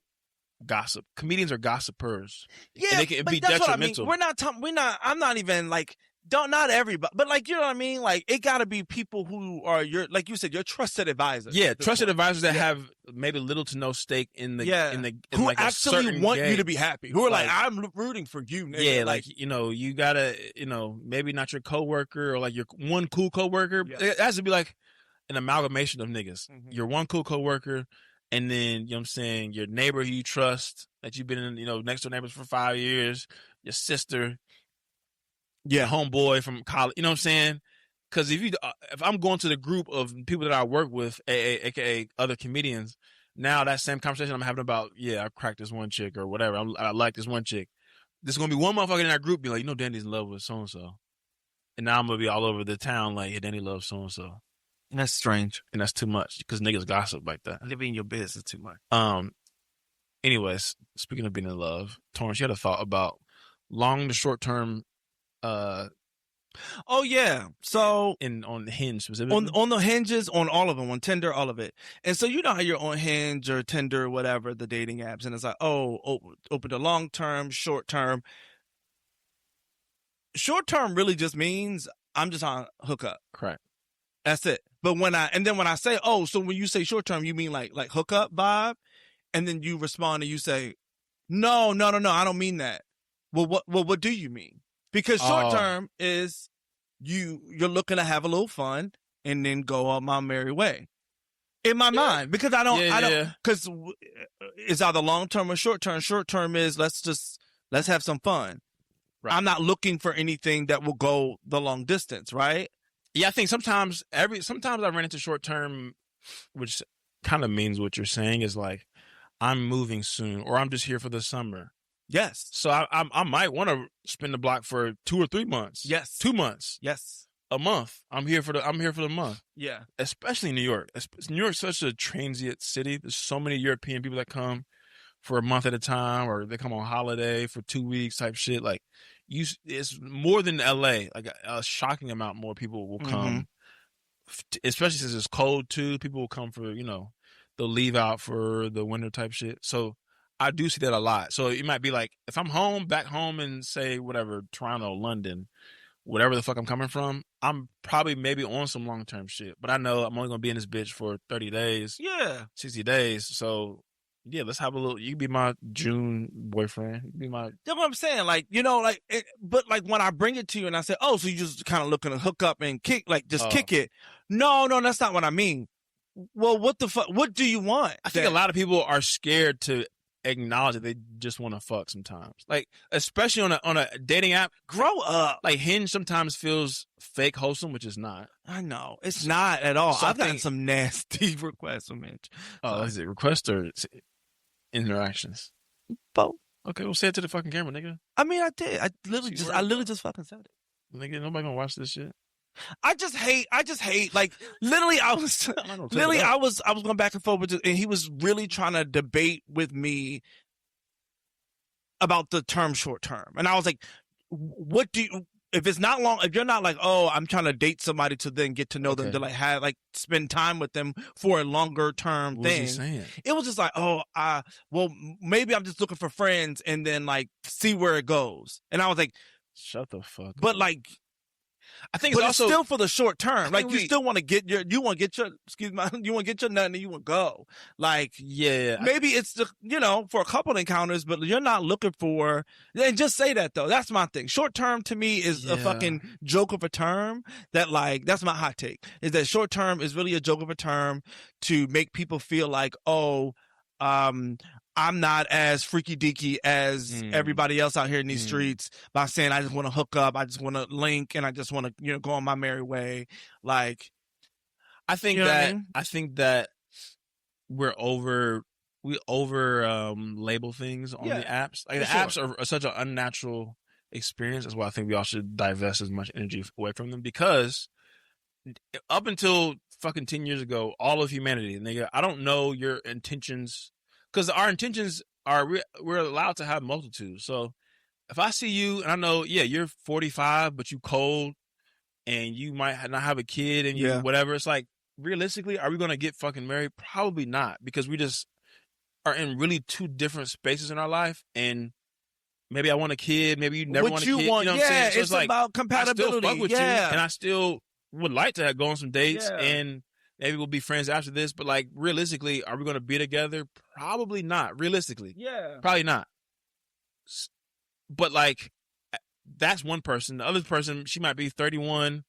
gossip. Comedians are gossipers. Yeah, and it can but be that's detrimental. what I mean. I'm not even like, not everybody, but like, you know what I mean? Like, it gotta be people who are like you said, your trusted advisors. Yeah, trusted advisors that have maybe little to no stake in the, who like actually want you to be happy. Who are like, Like- I'm rooting for you, nigga. Yeah, like, you gotta, maybe not your coworker or like your one cool coworker. Yeah. It has to be like an amalgamation of niggas. Mhm. Your one cool coworker, and then, you know what I'm saying, your neighbor who you trust, that you've been in, next door neighbors for 5 years, your sister, your homeboy from college, you know what I'm saying? Because if I'm going to the group of people that I work with, aka other comedians, now that same conversation I'm having about, I cracked this one chick or whatever, I like this one chick. There's going to be one motherfucker in that group be like, Danny's in love with so-and-so. And now I'm going to be all over the town like, Danny loves so-and-so. And that's strange. And that's too much because niggas gossip like that. Living in your business too much. Anyways, speaking of being in love, Torrance, you had a thought about long to short term. Oh yeah. So on Hinge specifically, on the hinges, on all of them, on Tinder, all of it. And so you know how you're on Hinge or Tinder or whatever, the dating apps, and it's like, open to long term, short term. Short term really just means I'm just on hookup. correct. That's it. But when I say, so when you say short term, you mean like hookup vibe, and then you respond and you say, no, I don't mean that. Well, what do you mean? Because short term is you're looking to have a little fun and then go on my merry way. In my mind, because I don't, because it's either long term or short term. Short term is let's have some fun. Right. I'm not looking for anything that will go the long distance, right? Yeah, I think sometimes I run into short term, which kind of means what you're saying is like, I'm moving soon, or I'm just here for the summer. Yes. So I might want to spin the block for 2 or 3 months. Yes. 2 months. Yes. A month. I'm here for the month. Yeah. Especially in New York. New York's such a transient city. There's so many European people that come for a month at a time, or they come on holiday for 2 weeks type shit. Like, it's more than LA. Like a shocking amount more people will come, especially since it's cold too. People will come for, they'll leave out for the winter type shit. So I do see that a lot. So it might be like, if I'm back home in, say, whatever, Toronto, London, whatever the fuck I'm coming from, I'm probably maybe on some long-term shit. But I know I'm only going to be in this bitch for 30 days. Yeah. 60 days. So yeah, let's have a little, you can be my June boyfriend. You can be my. That's what I'm saying. Like, but like when I bring it to you and I say, so you just kind of looking to hook up and kick, like just kick it. No, that's not what I mean. Well, what the fuck? What do you want? I think a lot of people are scared to acknowledge that they just want to fuck sometimes. Like, especially on a dating app. Grow up. Like Hinge sometimes feels fake wholesome, which is not. I know. It's not at all. So I've gotten some nasty requests from Hinge. Is it requests or interactions? Both. Okay, well, say it to the fucking camera, nigga. I mean, I did. I literally just fucking said it. Nigga, nobody gonna watch this shit. I just hate like literally I was going back and forth with it, and he was really trying to debate with me about the term short term. And I was like, what do you, if it's not long, if you're not like, oh, I'm trying to date somebody to then get to know them, to like have like spend time with them for a longer term What was thing. he saying? It was just like, oh, well, maybe I'm just looking for friends and then like see where it goes. And I was like, shut the fuck but up. like, I think but it's also still for the short term. Like you we- still want to get your, you want to get your, excuse me, you want to get your nut and you want to go. Like, yeah, maybe it's the, you know, for a couple encounters, but you're not looking for, and just say that though. That's my thing. Short term to me is a fucking joke of a term that like, that's my hot take, is that short term is really a joke of a term to make people feel like, oh, I'm not as freaky deaky as everybody else out here in these streets by saying I just want to hook up, I just want to link, and I just want to, you know, go on my merry way. Like, I think you know that what I mean? I think that we over label things on the apps. Like the apps are such an unnatural experience. That's why I think we all should divest as much energy away from them, because up until fucking 10 years ago, all of humanity, nigga, I don't know your intentions. Because our intentions are, we're allowed to have multitudes. So if I see you and I know, yeah, you're 45, but you cold and you might not have a kid and you whatever, it's like, realistically, are we going to get fucking married? Probably not, because we just are in really two different spaces in our life. And maybe I want a kid, maybe you never want a kid. You know what I'm saying? So it's like, about compatibility. I still fuck with you, and I still would like to go on some dates and maybe we'll be friends after this, but like realistically, are we going to be together? Probably not. Realistically, probably not. But like, that's one person. The other person, she might be 31,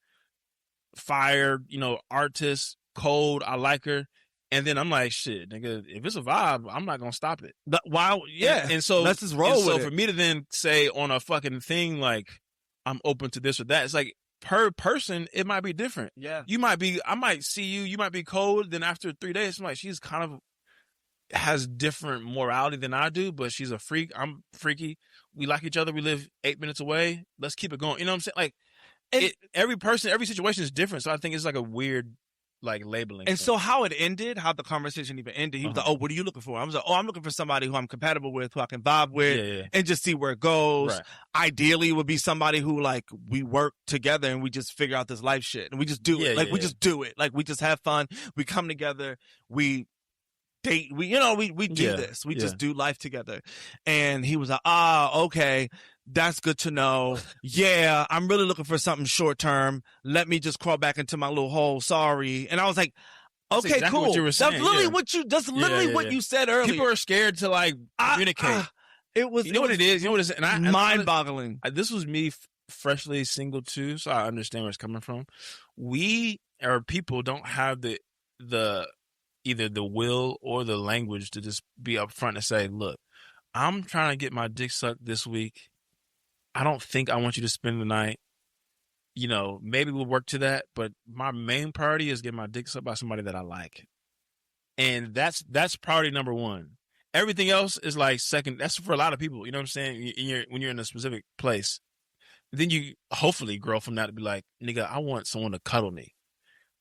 fire, you know, artist, cold. I like her, and then I'm like, shit, nigga. If it's a vibe, I'm not gonna stop it. And so let's just roll with it. So for me to then say on a fucking thing like I'm open to this or that, it's like, per person, it might be different. Yeah. I might see you, you might be cold. Then after 3 days, I'm like, she's kind of has different morality than I do, but she's a freak. I'm freaky. We like each other. We live 8 minutes away. Let's keep it going. You know what I'm saying? Like, every person, every situation is different. So I think it's like a weird, like, labeling. And so how it ended, how the conversation even ended, he was like, oh, what are you looking for? I was like, oh, I'm looking for somebody who I'm compatible with, who I can vibe with, and just see where it goes. Right. Ideally, it would be somebody who, like, we work together and we just figure out this life shit. And we just do it. Like, we just do it. Like, we just have fun. We come together. We date. We do this. We just do life together. And he was like, okay. That's good to know. Yeah, I'm really looking for something short term. Let me just crawl back into my little hole. Sorry. And I was like, okay, that's exactly cool. What you were saying. That's literally that's literally what you said earlier. People are scared to like communicate. It was, you know what it is? You know what it is? And mind boggling. This was me freshly single too, so I understand where it's coming from. We, our people, don't have the either the will or the language to just be upfront and say, look, I'm trying to get my dick sucked this week. I don't think I want you to spend the night. You know, maybe we'll work to that, but my main priority is getting my dick sucked by somebody that I like. And that's priority number one. Everything else is like second. That's for a lot of people. You know what I'm saying? When you're in a specific place, then you hopefully grow from that to be like, nigga, I want someone to cuddle me.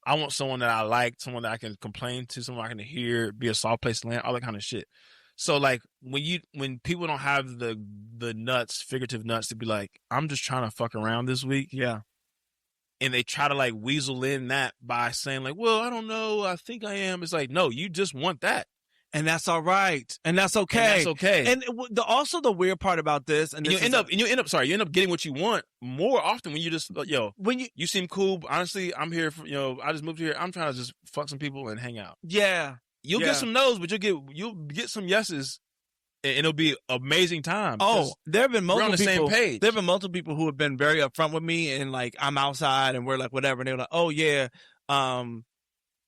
I want someone that I like, someone that I can complain to, someone I can hear, be a soft place to land, all that kind of shit. So like when people don't have the nuts, figurative nuts to be like, I'm just trying to fuck around this week. Yeah. And they try to like weasel in that by saying like, well, I don't know. I think I am. It's like, no, you just want that. And that's all right. And that's okay. And also the weird part about this, and you end up getting what you want more often when you just, when you seem cool. But honestly, I'm here for, I just moved here. I'm trying to just fuck some people and hang out. Yeah. You'll get some no's, but you'll get some yeses, and it'll be amazing time. Oh, there have been multiple people. We're on the same page. There have been multiple people who have been very upfront with me, and like I'm outside, and we're like whatever, and they're like, oh yeah, I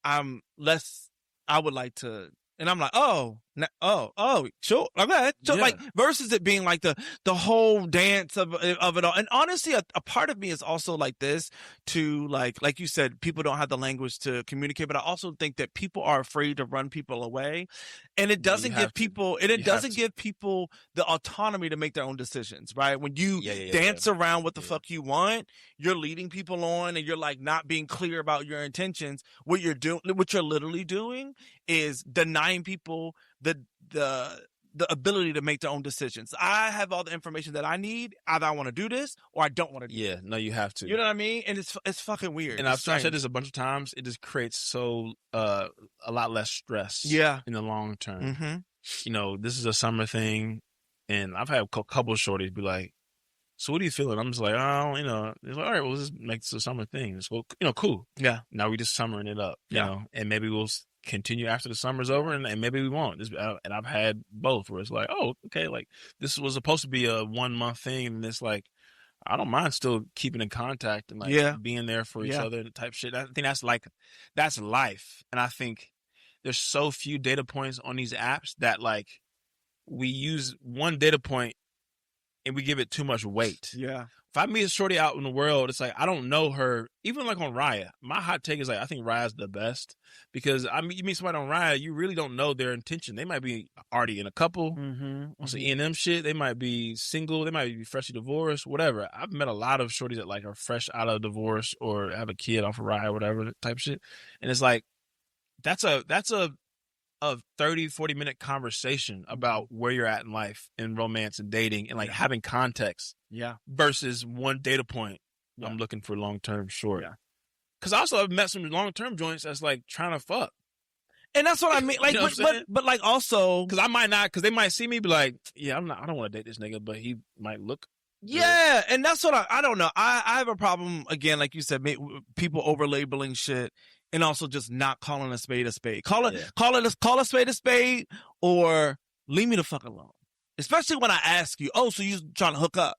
would like to, and I'm like, oh, Sure. Okay. So Yeah. like versus it being like the whole dance of it all. And honestly, a part of me is also like this to like you said, people don't have the language to communicate, but I also think that people are afraid to run people away. And it doesn't give people give people the autonomy to make their own decisions, right? When you dance around what the fuck you want, you're leading people on and you're like not being clear about your intentions. What you're literally doing is denying people the ability to make their own decisions. I have all the information that I need. Either I want to do this or I don't want to do it. No, you have to. You know what I mean? And it's fucking weird. And I've said this a bunch of times. It just creates a lot less stress. In the long term. Mm-hmm. You know, this is a summer thing, and I've had a couple of shorties be like, "So what are you feeling?" I'm just like, "Oh, you know." It's like, "All right, well, let's just make this a summer thing." It's cool. Yeah. Now we just summering it up. You know, and maybe we'll continue after the summer's over, and maybe we won't. And I've had both where it's like, oh, okay, like this was supposed to be a 1 month thing, and it's like, I don't mind still keeping in contact and like being there for each other type shit. I think that's life. And I think there's so few data points on these apps that like we use one data point and we give it too much weight. Yeah. If I meet a shorty out in the world, it's like, I don't know her. Even like on Raya, my hot take is like, I think Raya's the best because you meet somebody on Raya, you really don't know their intention. They might be already in a couple, on some E&M shit. They might be single. They might be freshly divorced, whatever. I've met a lot of shorties that like are fresh out of divorce or have a kid off of Raya, whatever type shit. And it's like, that's a 30, 40-minute conversation about where you're at in life and romance and dating and like having context. Yeah. Versus one data point. I'm looking for long-term short. Yeah. Cause also I've met some long-term joints that's like trying to fuck. And that's what I mean. Like, but like also, cause they might see me be like, yeah, I don't want to date this nigga, but he might look. Yeah. Good. And that's what I don't know. I have a problem again, like you said, people over labeling shit. And also just not calling a spade a spade. Call a spade a spade, or leave me the fuck alone. Especially when I ask you, oh, so you trying to hook up?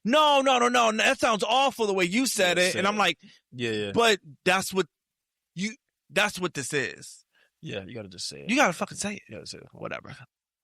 No. That sounds awful the way you said it. And I'm like, but that's what this is. Yeah, you gotta just say it. You gotta fucking say it. You gotta say it. Whatever.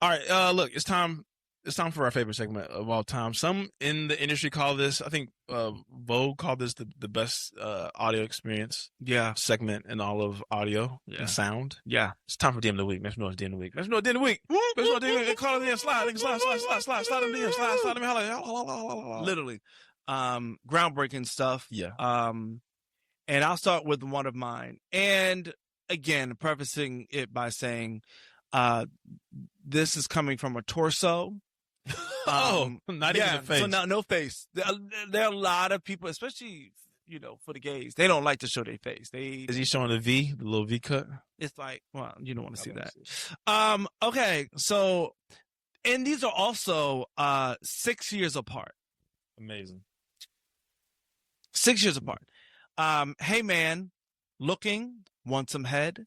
All right, look, it's time. It's time for our favorite segment of all time. Some in the industry call this, I think Vogue called this the best audio experience segment in all of audio and sound. Yeah. It's time for DM of the Week. Make sure you know it's DM of the Week. Make sure you know it's DM of the Week. Make sure you know it's DM of the Week. Call it in, slide them in, slide them in. Literally. Groundbreaking stuff. Yeah. And I'll start with one of mine. And again, prefacing it by saying this is coming from a torso. Not even a face. So no face. There are a lot of people, especially for the gays. They don't like to show their face. Is he showing the little V cut? It's like, well, you don't want to see that. Okay, so, and these are also 6 years apart. Amazing. 6 years apart. Hey man, looking, want some head.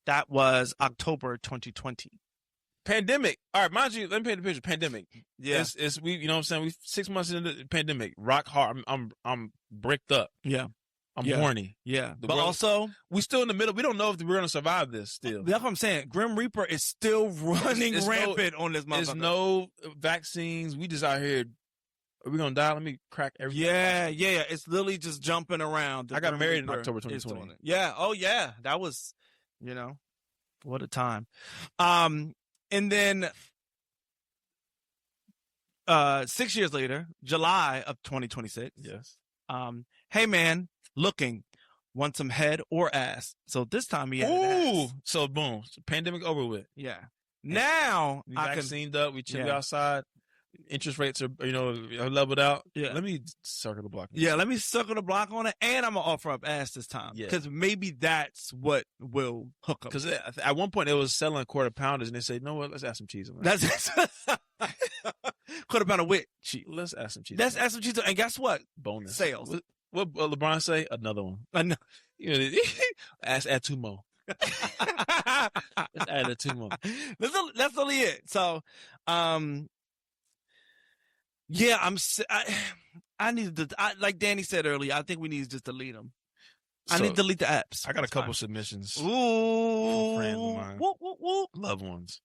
That was October 2020. Pandemic. All right, mind you, let me paint the picture. Pandemic. Yeah. It's we, you know what I'm saying? We 6 months into the pandemic. Rock hard. I'm bricked up. Yeah. I'm horny. Yeah. But also, we still in the middle. We don't know if we're gonna survive this still. That's what I'm saying. Grim Reaper is still running rampant on this motherfucker. There's no vaccines. We just out here. Are we gonna die? Let me crack everything. Yeah. It's literally just jumping around. I got married in October 2020. Yeah. Oh yeah. That was, what a time. And then 6 years later, July of 2026. Yes. Hey man, looking, want some head or ass? So this time he had ass. So boom, pandemic over with. Yeah. Now we vaccined up. We chilled outside. Interest rates are leveled out. Yeah. Let me circle the block. Yeah, let me circle the block on it, and I'm gonna offer up ass this time because maybe that's what will hook up. Because at one point it was selling quarter pounders, and they said, "No, what? Let's add some cheese on that." That's quarter pounder with cheese. Let's add some cheese. Let's add some cheese, and guess what? Bonus sales. What LeBron say? Another one. Add two more. Let's add 2 more. That's only it. So, yeah, I needed to, like Danny said earlier, I think we need to just delete them. I need to delete the apps. I got a It's couple fine. submissions Ooh. from friends of mine. Whoop, whoop, whoop. Loved ones.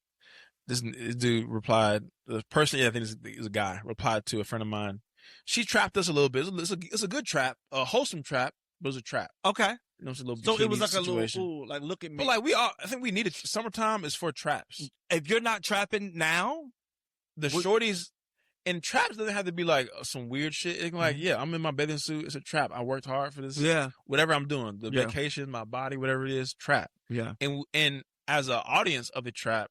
This dude replied, the person, I think is a guy, replied to a friend of mine. She trapped us a little bit. It's a good trap, a wholesome trap, but it was a trap. Okay. You know, it's a little So it was bikini like situation. a little, ooh, like, look at me. But like I think we need it. Summertime is for traps. If you're not trapping now, The shorties and traps doesn't have to be like some weird shit. It can like, yeah, I'm in my bathing suit. It's a trap. I worked hard for this. yeah, Whatever I'm doing, the vacation, my body, whatever it is, trap. yeah. And as an audience of the trap,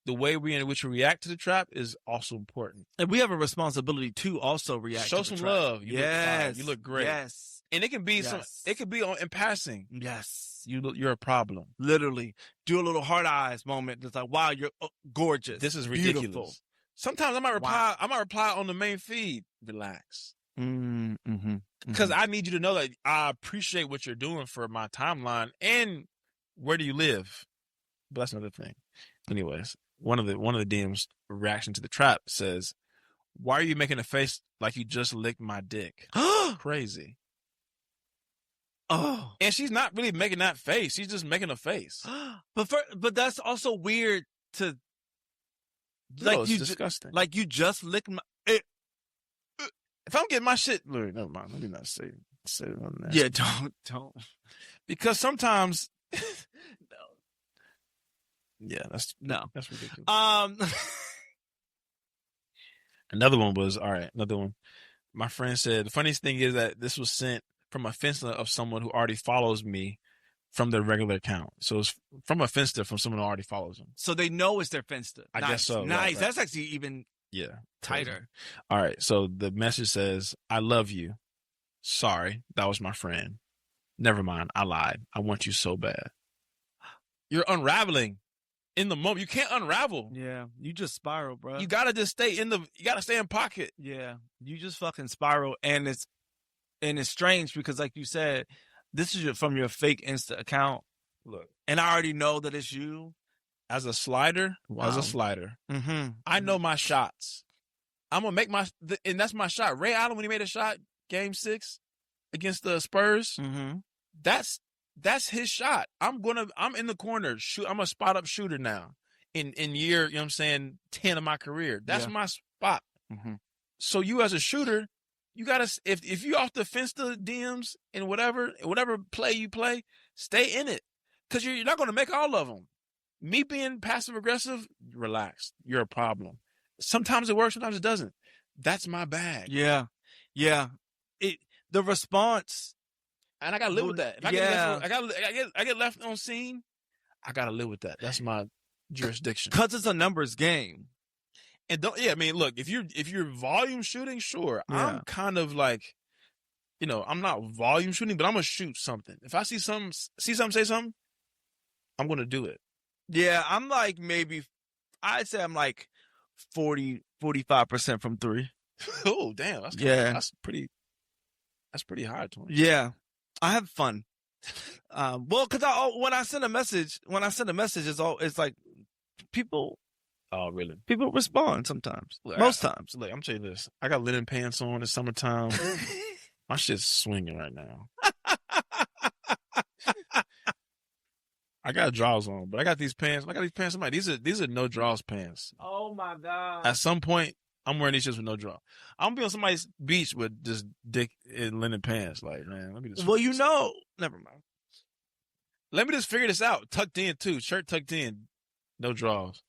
the way in which we react to the trap is also important. And we have a responsibility to also react. Show to the some trap. love. You look fine. Yes, You look great. Yes, And it can be it could be in passing. yes. You're a problem. Literally, do a little hard eyes moment. It's like, wow, you're gorgeous. This is ridiculous. Beautiful. Sometimes I might reply. I might reply on the main feed. Relax, because I need you to know that I appreciate what you're doing for my timeline. And where do you live? But that's another thing. Anyways, one of the DM's reaction to the trap says, "Why are you making a face like you just licked my dick?" Crazy. Oh, And she's not really making that face. She's just making a face. but that's also weird to. No, it's disgusting. Like you just licked my. If I'm getting my shit, Lord, never mind. Let me not say it on that. Yeah, don't. Because sometimes, yeah, that's ridiculous. Another one was Another one. My friend said the funniest thing is that this was sent from a Finsta of someone who already follows me from their regular account. So it's from a Finsta from someone who already follows them. So they know it's their Finsta. I guess so. Nice. Right. That's actually even tighter. All right. So the message says, "I love you. Sorry, that was my friend. Never mind. I lied. I want you so bad." You're unraveling in the moment. You can't unravel. Yeah, you just spiral, bro. You gotta just stay you gotta stay in pocket. Yeah, you just fucking spiral, and it's strange because, like you said, this is from your fake Insta account. Look, and I already know that it's you. As a slider, I know my shots. I'm gonna make and that's my shot. Ray Allen, when he made a shot, Game 6 against the Spurs, that's his shot. I'm in the corner. I'm a spot up shooter now. In year, you know what I'm saying, 10 of my career. That's my spot. So you as a shooter, you gotta, if you off the Finsta DMs and whatever play you play, stay in it, because you're not gonna make all of them. Me being passive aggressive, relax. You're a problem. Sometimes it works, sometimes it doesn't. That's my bag. Yeah. The response, and I gotta live with that. If I get left on scene, I gotta live with that. That's my jurisdiction. Because it's a numbers game. And look, if you're volume shooting, sure. Yeah. I'm kind of like, I'm not volume shooting, but I'm gonna shoot something. If I see something, say something, I'm gonna do it. Yeah, I'm like I'd say I'm like 45% from 3. Oh, damn. That's pretty high to me. Yeah. I have fun. Well, because when I send a message, it's like people. Oh, really? People respond sometimes. Most times. Look, I'm telling you this. I got linen pants on. It's summertime. My shit's swinging right now. I got drawers on, but I got these pants. I'm like, these are no draws pants. Oh my God. At some point, I'm wearing these shits with no draw. I'm gonna be on somebody's beach with just dick in linen pants. Like, man, let me just. Well, never mind. Let me just figure this out. Tucked in too, shirt tucked in, no draws,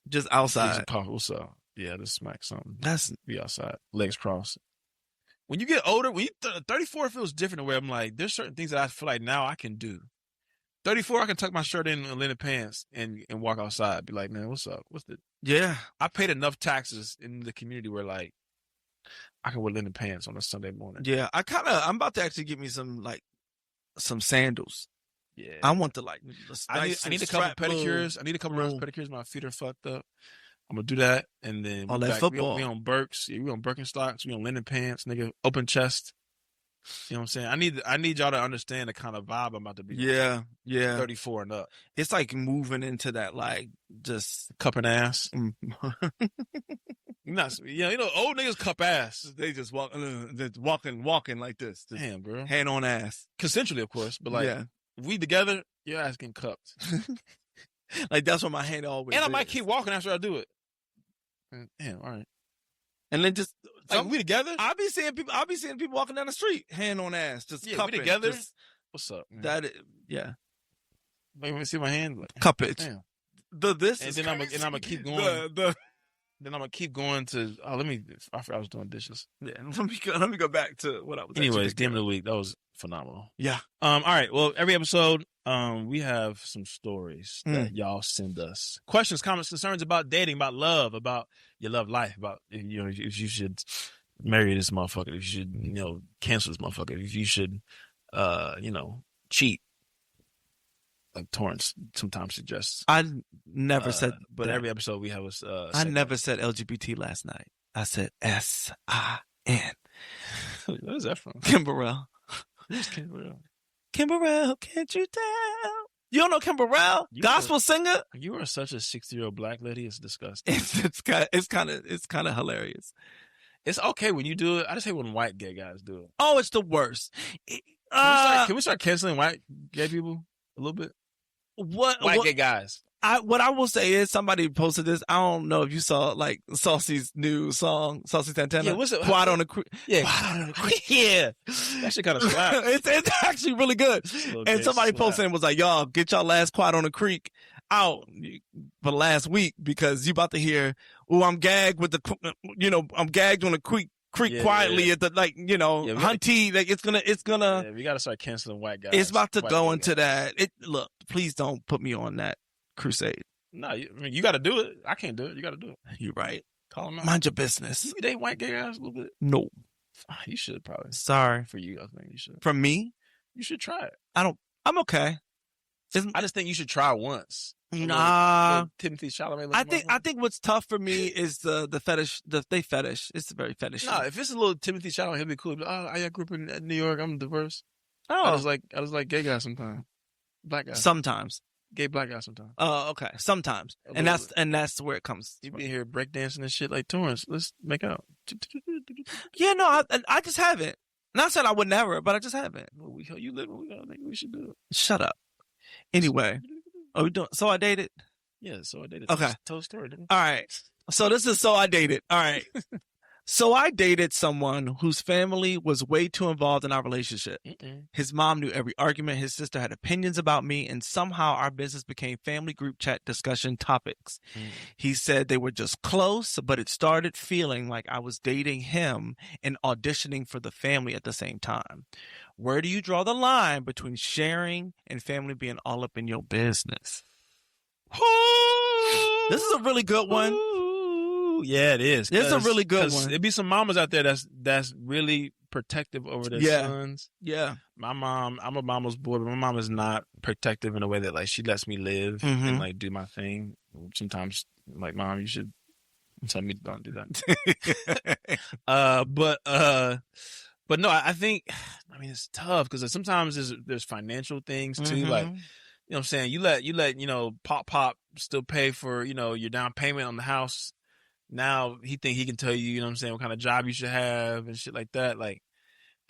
just outside. What's up? Yeah, just smack something. That's be outside, legs crossed. When you get older, 34 feels different. The way I'm like, there's certain things that I feel like now I can do. 34, I can tuck my shirt in linen pants and walk outside. Be like, man, what's up? Yeah. I paid enough taxes in the community where like I can wear linen pants on a Sunday morning. Yeah, I'm about to actually get me some sandals. Yeah, I want to I need a couple pedicures. I need a couple rounds of pedicures. My feet are fucked up. I'm gonna do that, and then all that football. We on Birks. Yeah, we on Birkenstocks. We on linen pants. Nigga, open chest. You know what I'm saying? I need y'all to understand the kind of vibe I'm about to be. Yeah, yeah. 34 and up. It's like moving into that, like, just cupping ass. Not, you know, old niggas cup ass. They just walking like this. Just damn, bro. hand on ass. Consensually, of course, but like, yeah. if we together, your ass getting cupped. Like, that's what my hand always And I is. might keep walking after I do it. Damn, all right. And then just like we together. I'll be seeing people walking down the street, hand on ass, just yeah, cupping. We together. Just, what's up? Man? That is, yeah. Let me see my hand. Like, cup it. Damn. This and is then crazy. I'm gonna keep going. Then I'm gonna keep going to. Oh, I forgot I was doing dishes. Yeah, let me go back to what I was. Anyways, DM of the week. That was phenomenal. Yeah. All right. Well, every episode, we have some stories that y'all send us. Questions, comments, concerns about dating, about love, about your love life, about if you should marry this motherfucker, if you should cancel this motherfucker, if you should cheat. Like Torrance sometimes suggests. I never said, but every episode we have a. I never said LGBT last night. I said SIN. What is that from? Kimberell. Who's Kimberell? Kimberell, can't you tell? You don't know Kimberell? Gospel singer? You are such a 60-year-old black lady. It's disgusting. It's kind of hilarious. It's okay when you do it. I just hate when white gay guys do it. Oh, it's the worst. Can we start canceling white gay people a little bit? White gay guys. What I will say is somebody posted this. I don't know if you saw like Saucy's new song, Saucy Santana. Yeah, what's it? Quad on the Creek. Yeah, Quad on the Creek. Yeah, that shit kind of slaps. It's actually really good. And somebody posted and was like, "Y'all get y'all last Quad on the Creek out for last week because you about to hear, oh, I'm gagged with the, I'm gagged on the creek." Quietly at the hunty, like it's gonna. Yeah, we gotta start canceling white guys. It's about to go into that. Look, please don't put me on that crusade. No, you got to do it. I can't do it. You got to do it. You're right. Call them out. Mind your business. You date white gay guys a little bit? No. You should probably. Sorry. For you, I think you should. From me? You should try it. I'm okay. I just think you should try once. Nah. Timothy Chalamet. I think what's tough for me is the fetish. They fetish. It's very fetish. Nah, if it's a little Timothy Chalamet, he'll be cool. But, I grew up in New York. I'm diverse. Oh. I was like gay guys sometimes. Black guys. Sometimes. Gay black guys sometimes. Oh, okay. Sometimes. And that's where it comes. You be here breakdancing and shit like Torrance. Let's make out. Yeah, no, I just haven't. Not said I would never, but I just haven't. You live where we go. I think we should do it. Shut up. Anyway. Are we doing So I Dated? Yeah, So I Dated. Okay. Tell a story, didn't All right. So this is So I Dated. All right. So I dated someone whose family was way too involved in our relationship. His mom knew every argument. His sister had opinions about me, and somehow our business became family group chat discussion topics. He said they were just close, but it started feeling like I was dating him and auditioning for the family at the same time. Where do you draw the line between sharing and family being all up in your business? This is a really good one. Yeah, it is. It's a really good one. It'd be some mamas out there that's really protective over their sons. Yeah. I'm a mama's boy, but my mom is not protective in a way that like she lets me live and like do my thing. Sometimes like, Mom, you should tell me don't do that. But no, I think it's tough because sometimes there's financial things too. Like, you know what I'm saying? You let Pop still pay for, your down payment on the house. Now he think he can tell you, what I'm saying, what kind of job you should have and shit like that. Like,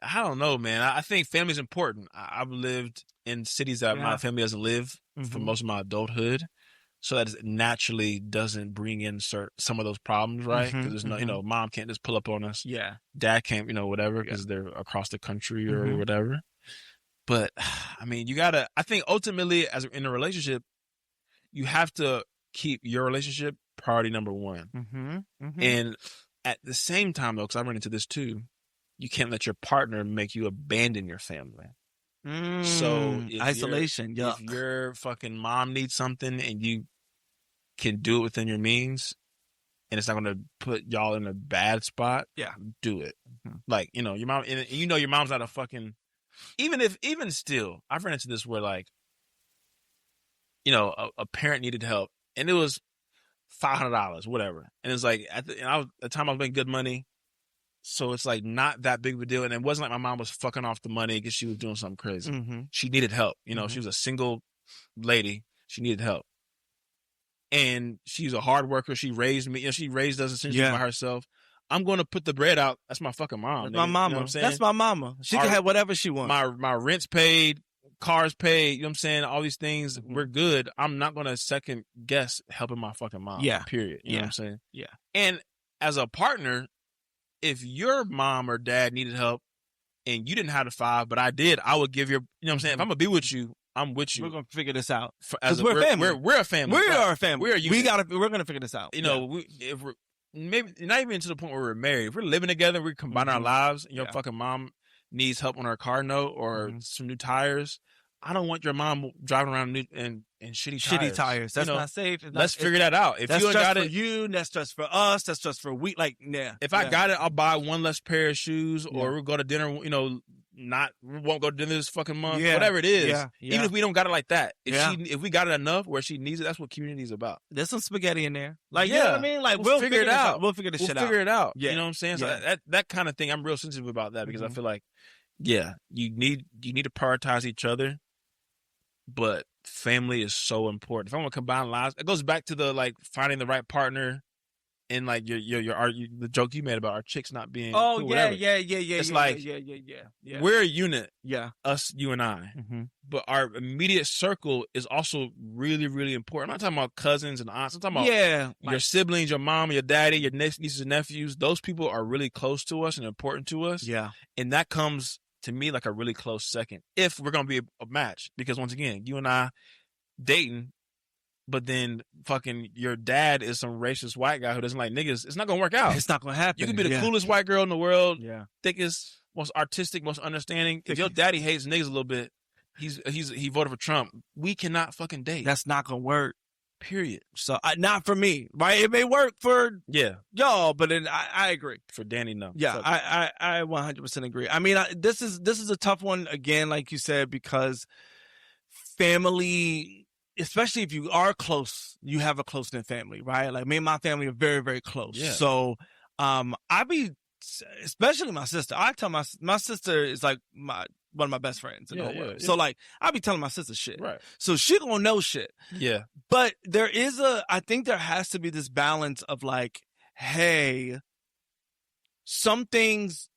I don't know, man. I think family's important. I've lived in cities that my family doesn't live for most of my adulthood. So that naturally doesn't bring in some of those problems, right? Because there's no, mom can't just pull up on us. Yeah. Dad can't, whatever, because they're across the country or whatever. But, I think ultimately, as in a relationship, you have to keep your relationship priority number one. And at the same time, though, because I run into this too, you can't let your partner make you abandon your family. So isolation, if your fucking mom needs something and you can do it within your means, and it's not going to put y'all in a bad spot, do it. Like, your mom, and your mom's not a fucking, even still, I've run into this where like, a parent needed help and it was $500, whatever. And it's like, at the time I was making good money. So it's like not that big of a deal. And it wasn't like my mom was fucking off the money because she was doing something crazy. Mm-hmm. She needed help. You know, Mhm. she was a single lady. She needed help. And she's a hard worker. She raised me. You know, she raised us essentially by herself. I'm going to put the bread out. That's my fucking mom. That's nigga. my You know mama. what I'm saying? That's my mama. She can have whatever she wants. My rent's paid, cars paid, you know what I'm saying? All these things, Mhm. we're good. I'm not going to second guess helping my fucking mom. Yeah. Period. You know what I'm saying? Yeah. And as a partner, if your mom or dad needed help and you didn't have the 5, but I did, I would give your, you know what I'm saying? If I'm going to be with you, I'm with you. We're gonna figure this out. As we're family. We're a family. We right. are a family. We're We're gonna figure this out. You know, if we're maybe not even to the point where we're married. If we're living together, we combine our lives. And your fucking mom needs help on her car note or some new tires. I don't want your mom driving around in shitty tires. That's not safe. Let's figure that out. If that's you ain't just got for it, you. That's just for us. That's just for we. Like, yeah. If I got it, I'll buy one less pair of shoes, or we'll go to dinner. You know, we won't go to dinner this fucking month. Yeah. Whatever it is. Yeah. Even if we don't got it like that, if we got it enough where she needs it, that's what community is about. There's some spaghetti in there. Like, you know what I mean? Like, we'll figure it out. We'll figure this shit out. We'll figure it out. Yeah. You know what I'm saying? So that kind of thing, I'm real sensitive about that because I feel like, you need to prioritize each other. But family is so important. If I want to combine lives, it goes back to the like finding the right partner, and like the joke you made about our chicks not being. Oh cool, yeah. It's Yeah. We're a unit. Yeah, us, you and I. Mm-hmm. But our immediate circle is also really, really important. I'm not talking about cousins and aunts. I'm talking about your siblings, your mom, your daddy, your nieces and nephews. Those people are really close to us and important to us. Yeah, and that comes to me like a really close second if we're going to be a match. Because once again, you and I dating, but then fucking your dad is some racist white guy who doesn't like niggas. It's not going to work out. It's not going to happen. You can be the coolest white girl in the world, Yeah. thickest, most artistic, most understanding. If your daddy hates niggas a little bit, he voted for Trump. We cannot fucking date. That's not going to work. Period. So not for me, right? It may work for y'all, but then I agree. For Danny, no. Yeah, I 100% agree. I mean, this is a tough one again, like you said, because family, especially if you are close, you have a close knit family, right? Like me and my family are very, very close. Yeah. So, especially my sister. I tell my sister is like one of my best friends in the whole world. So like, I be telling my sister shit. Right. So she gonna know shit. Yeah. But I think there has to be this balance of like, hey, some things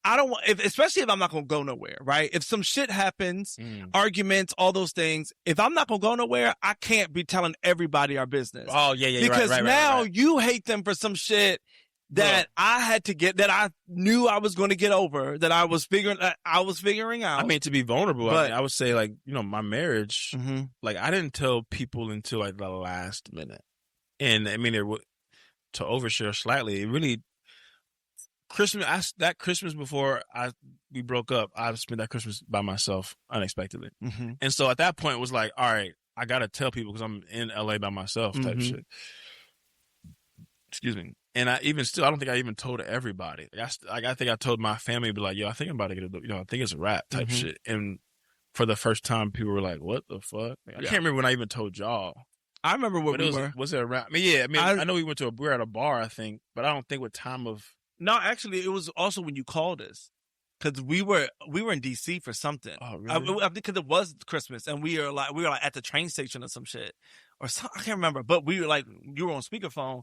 I don't want, especially if I'm not gonna go nowhere, right? If some shit happens, arguments, all those things, if I'm not gonna go nowhere, I can't be telling everybody our business. Oh yeah. Because now you hate them for some shit that I had to get, that I knew I was going to get over, that I was figuring out. I mean, to be vulnerable, I would say like, you know, my marriage, like I didn't tell people until like the last minute. And I mean, to overshare slightly, it really, that Christmas before we broke up, I spent that Christmas by myself unexpectedly. And so at that point it was like, all right, I got to tell people because I'm in LA by myself type shit. Excuse me. And I don't think I even told everybody. I think I told my family, be like, yo, I think I'm about to get I think it's a wrap type shit. And for the first time, people were like, what the fuck? I can't remember when I even told y'all. I remember what we were. Was it a wrap? I mean, I know we went we were at a bar, I think, but I don't think what time of. No, actually, it was also when you called us. Because we were in DC for something. Oh, really? I think because it was Christmas and we were like at the train station or some shit. Or I can't remember. But we were like, you were on speakerphone.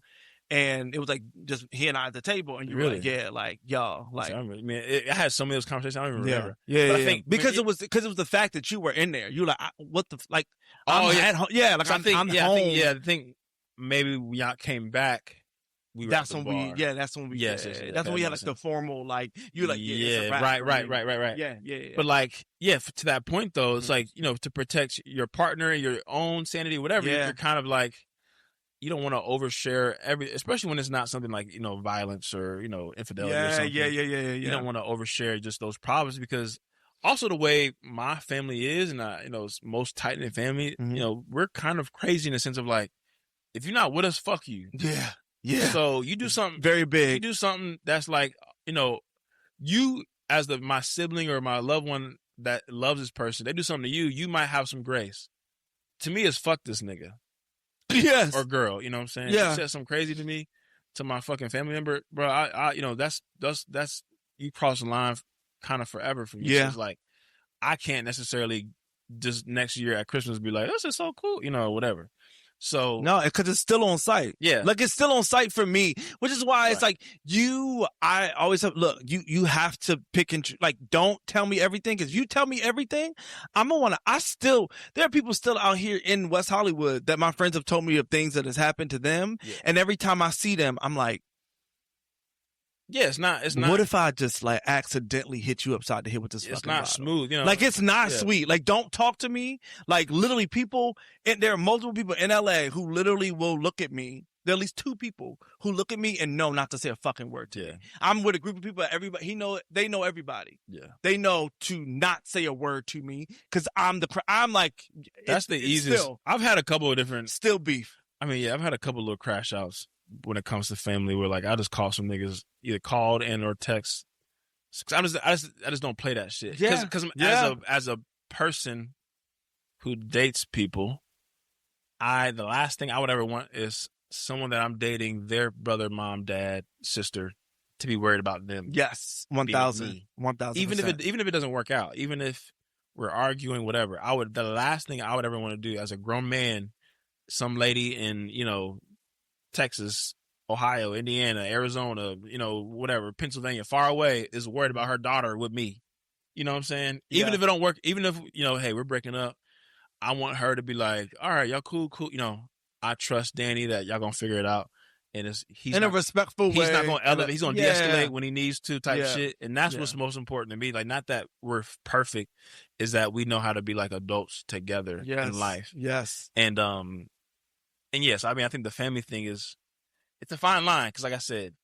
And it was like just he and I at the table, and you were like, "Yeah, like y'all, like." I had so many of those conversations. I don't even remember. Yeah. I think because it was the fact that you were in there. You were like, "What the like?" I'm at home. Yeah, like I'm home. I think maybe we came back. That's when we had like the formal like you like right. Yeah. But like to that point though, it's like, you know, to protect your partner, your own sanity, whatever. You're kind of like. You don't want to overshare especially when it's not something like, you know, violence or, you know, infidelity or something. Yeah. You don't want to overshare just those problems because also the way my family is and, you know, most tight-knit family, you know, we're kind of crazy in the sense of like, if you're not with us, fuck you. Yeah. So you do something very big. You do something that's like, you know, you as my sibling or my loved one that loves this person, they do something to you, you might have some grace. To me, it's fuck this nigga. Yes. Or girl, you know what I'm saying? Yeah. You said something crazy to me. to my fucking family member, bro, I you know, that's you cross the line kind of forever for me. Yeah. So it's like I can't necessarily just next year at Christmas be like, this is so cool, you know, whatever. So No, because it's still on site. yeah, Like it's still on site for me, which is why it's Right. like I always have, look, you have to pick and like, don't tell me everything. Cause you tell me everything, I'm gonna there are people still out here in West Hollywood that my friends have told me of things that has happened to them. Yeah. And every time I see them, I'm like, yeah, it's not. what if I just like accidentally hit you upside the head with this It's fucking not bottle? smooth, you know. Like it's not Yeah. sweet. Like don't talk to me. Like literally there are multiple people in LA who literally will look at me. There are at least 2 people who look at me and know not to say a fucking word to Yeah. me. I'm with a group of people, everybody, they know everybody. Yeah. They know to not say a word to me because I'm like, That's the easiest. Still, I've had a couple of different. still beef. I mean, yeah, I've had a couple of little crash outs when it comes to family where like I just call some niggas either called and or text. 'Cause I just don't play that shit. Yeah. Because Yeah. as a person who dates people, the last thing I would ever want is someone that I'm dating, their brother, mom, dad, sister, to be worried about them. Yes. being with 1,000. me. 1,000%. Even if it doesn't work out, even if we're arguing, whatever, the last thing I would ever want to do as a grown man, some lady in, you know, Texas, Ohio, Indiana, Arizona, you know, whatever, Pennsylvania, far away, is worried about her daughter with me. You know what I'm saying? Even Yeah. if it don't work, even if, you know, hey, we're breaking up, I want her to be like, all right, y'all cool. You know, I trust Danny that y'all gonna figure it out. And he's in not, a respectful way. he's not gonna elevate, he's gonna de-escalate when he needs to type Yeah. shit. And that's Yeah. what's most important to me. Like, not that we're perfect, is that we know how to be like adults together Yes. in life. Yes. And yes, I mean, I think the family thing it's a fine line, because like I said,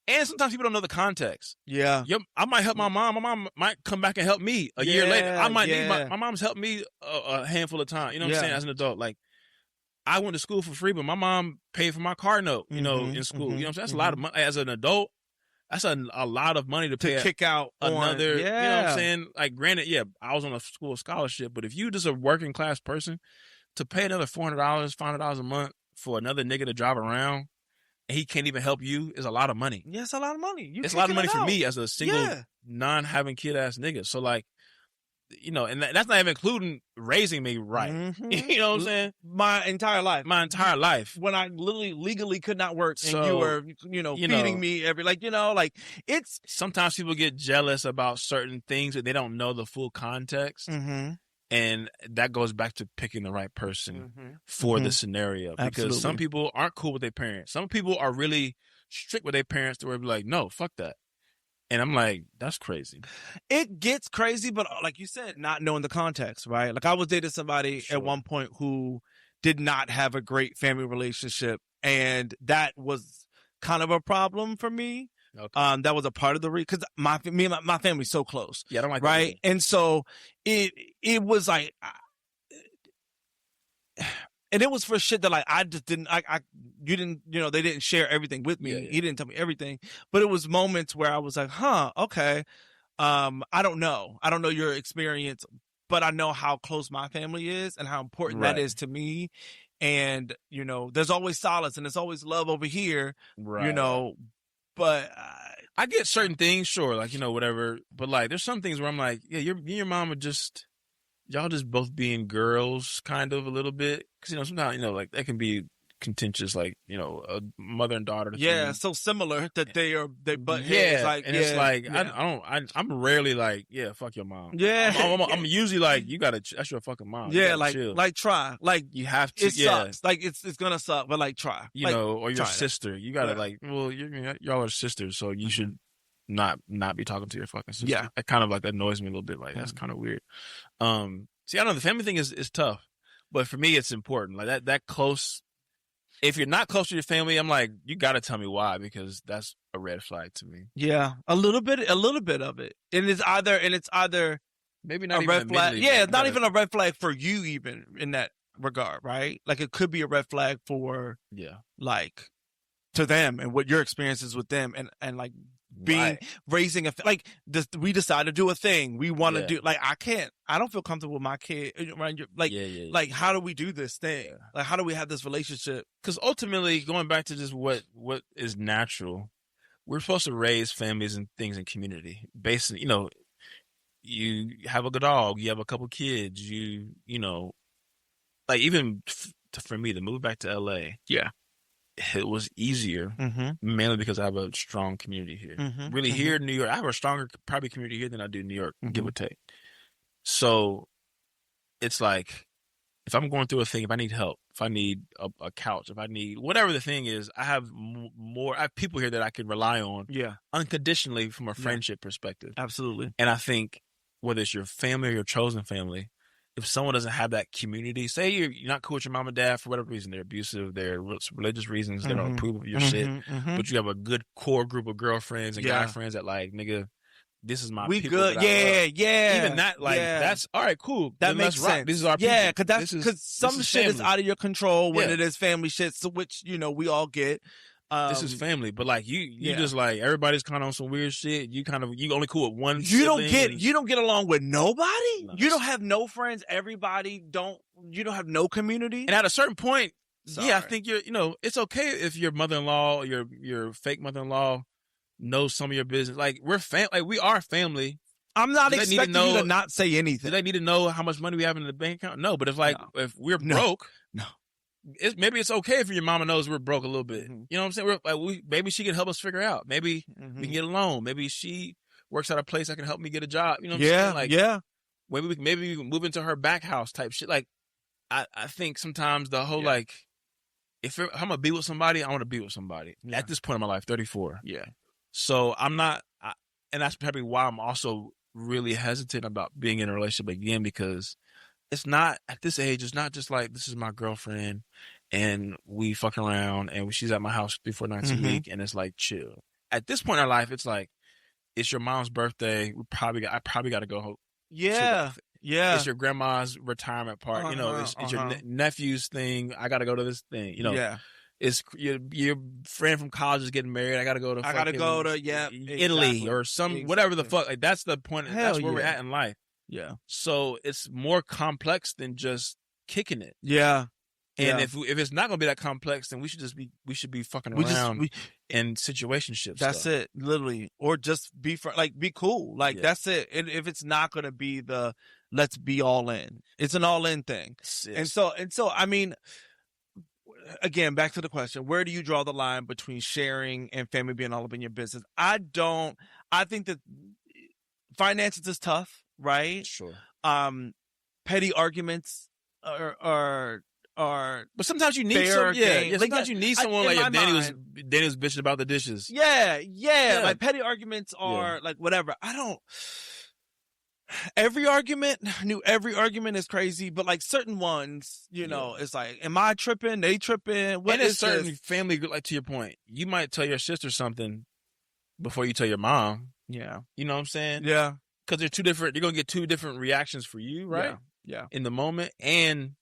and sometimes people don't know the context. Yeah. I might help my mom. My mom might come back and help me a year later. I might need yeah. my mom's helped me a handful of times. You know what I'm Yeah. saying? As an adult, like I went to school for free, but my mom paid for my car note. You know, in school. You know what I'm saying? That's a lot of money as an adult. That's a lot of money to pay. kick out Another, on, you know what I'm saying? Like, granted, yeah, I was on a school scholarship, but if you just a working class person, to pay another $400, $500 a month for another nigga to drive around, and he can't even help you, is a lot of money. Yeah, it's a lot of money. It's a lot of money for me as a single, non-having kid ass nigga. So like, you know, and that's not even including raising me right. Mm-hmm. You know what I'm saying? My entire life. My entire life. When I literally legally could not work, and So, you were, feeding me it's. Sometimes people get jealous about certain things that they don't know the full context. Mm-hmm. And that goes back to picking the right person for the scenario. Because Absolutely. some people aren't cool with their parents. Some people are really strict with their parents to where they're like, no, fuck that. And I'm like, that's crazy. It gets crazy, but like you said, not knowing the context, right? Like I was dating somebody Sure. at one point who did not have a great family relationship, and that was kind of a problem for me. Okay. That was a part of the because my family's so close. Yeah, I don't like right, that. and so it was like, and it was for shit that like I just didn't you didn't they didn't share everything with me. Yeah, yeah. He didn't tell me everything, but it was moments where I was like, okay, I don't know your experience, but I know how close my family is and how important that Right. is to me. And there's always solace and there's always love over here. Right. But I get certain things, sure, like, whatever. But like, there's some things where I'm like, yeah, you and your mom are y'all just both being girls, kind of a little bit. Because sometimes like that can be contentious, like a mother and daughter. Yeah, thing. so similar that they butt heads. Yeah, Like, and it's like I'm rarely like, yeah, fuck your mom. Yeah, I'm usually like, you gotta. That's your fucking mom. Yeah, chill. like try. Like you have to. It sucks. Like it's gonna suck, but like try. Or your try sister. You gotta Yeah. like. Well, y'all are sisters, so you should not be talking to your fucking sister. Yeah. It kind of like annoys me a little bit. Like that's kind of weird. See, I don't know. The family thing is tough, but for me, it's important. Like that close. If you're not close to your family, I'm like, you got to tell me why, because that's a red flag to me. Yeah, a little bit of it, and it's either maybe not a even red flag. admittedly, Yeah, but not even a red flag for you, even in that regard, right? Like it could be a red flag for yeah, like to them and what your experience is with them, and like raising like we decide to do a thing. We want to Yeah. do, like, I don't feel comfortable with my kid around your, like, like, how do we do this thing? Yeah. Like, how do we have this relationship? Because ultimately, going back to just what is natural, we're supposed to raise families and things in community. Based, you know, you have a good dog, you have a couple kids, you know, like even for me to move back to LA, it was easier, mainly because I have a strong community here. Really, here in New York, I have a stronger probably community here than I do in New York, give or take. So it's like, if I'm going through a thing, if I need help, if I need a couch, if I need whatever the thing is, I have I have people here that I can rely on, unconditionally from a friendship perspective. Absolutely. And I think whether it's your family or your chosen family, if someone doesn't have that community, say you're not cool with your mom and dad for whatever reason, they're abusive, they're religious reasons, they don't approve of your shit, but you have a good core group of girlfriends and guy friends that, like, nigga, this is my people. Good. Even that, like, that's all right, cool. That makes sense. This is our people. Yeah, because some shit is out of your control when it is family shit, so which, you know, we all get. This is family, but like you just like, everybody's kind of on some weird shit. You only cool with one. You don't get along with nobody. No. You don't have no friends. Everybody you don't have no community. And at a certain point, I think it's okay if your mother-in-law, your fake mother-in-law knows some of your business. Like, we are family. I'm not expecting you to not say anything. Do they need to know how much money we have in the bank account? No, but if we're broke, maybe it's okay if your mama knows we're broke a little bit. You know what I'm saying? Maybe she can help us figure out. Maybe we can get a loan. Maybe she works at a place that can help me get a job. You know what I'm saying? Like, maybe we can move into her back house type shit. Like, I think sometimes the whole like, if I'm gonna be with somebody, I want to be with somebody. At this point in my life, 34. Yeah. So I'm not, and that's probably why I'm also really hesitant about being in a relationship again, because it's not, at this age, it's not just like, this is my girlfriend and we fuck around and she's at my house 3-4 nights a week and it's like chill. At this point in our life, it's like, it's your mom's birthday. I probably got to go home. Yeah. It's your grandma's retirement part. You know, it's your nephew's thing. I got to go to this thing. You know, it's your friend from college is getting married. I got to go to Italy or whatever the fuck. Like, that's the point. That's where we're at in life. Yeah. So it's more complex than just kicking it. Yeah. And if it's not gonna be that complex, then we should be fucking around in situationships. That's it, literally, or just be cool. Like, that's it. And if it's not gonna be let's be all in, it's an all in thing. And so I mean, again, back to the question: where do you draw the line between sharing and family being all up in your business? I think that finances is tough, right? Sure. Petty arguments are. But sometimes you need sometimes you need someone like your Danny was bitching about the dishes. Yeah. Like, petty arguments are like, whatever. Every argument is crazy, but like certain ones, you know, it's like, am I tripping? They tripping? What is certain family, like, to your point, you might tell your sister something before you tell your mom. Yeah. You know what I'm saying? Yeah. Because you're going to get two different reactions for you, right? Yeah. In the moment, and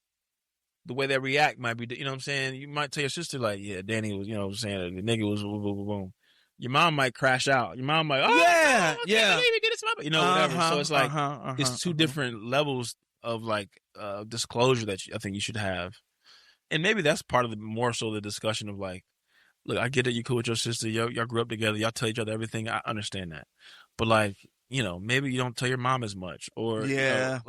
the way they react might be, you know what I'm saying? You might tell your sister, like, yeah, Danny was, you know what I'm saying, the nigga was boom, boom, boom, boom. Your mom might crash out. Your mom might, you know, whatever. So it's like, it's two different levels of, like, disclosure that I think you should have. And maybe that's part of more so the discussion of, like, look, I get it, you cool with your sister, y'all grew up together, y'all tell each other everything, I understand that. But, like, you know, maybe you don't tell your mom as much, or I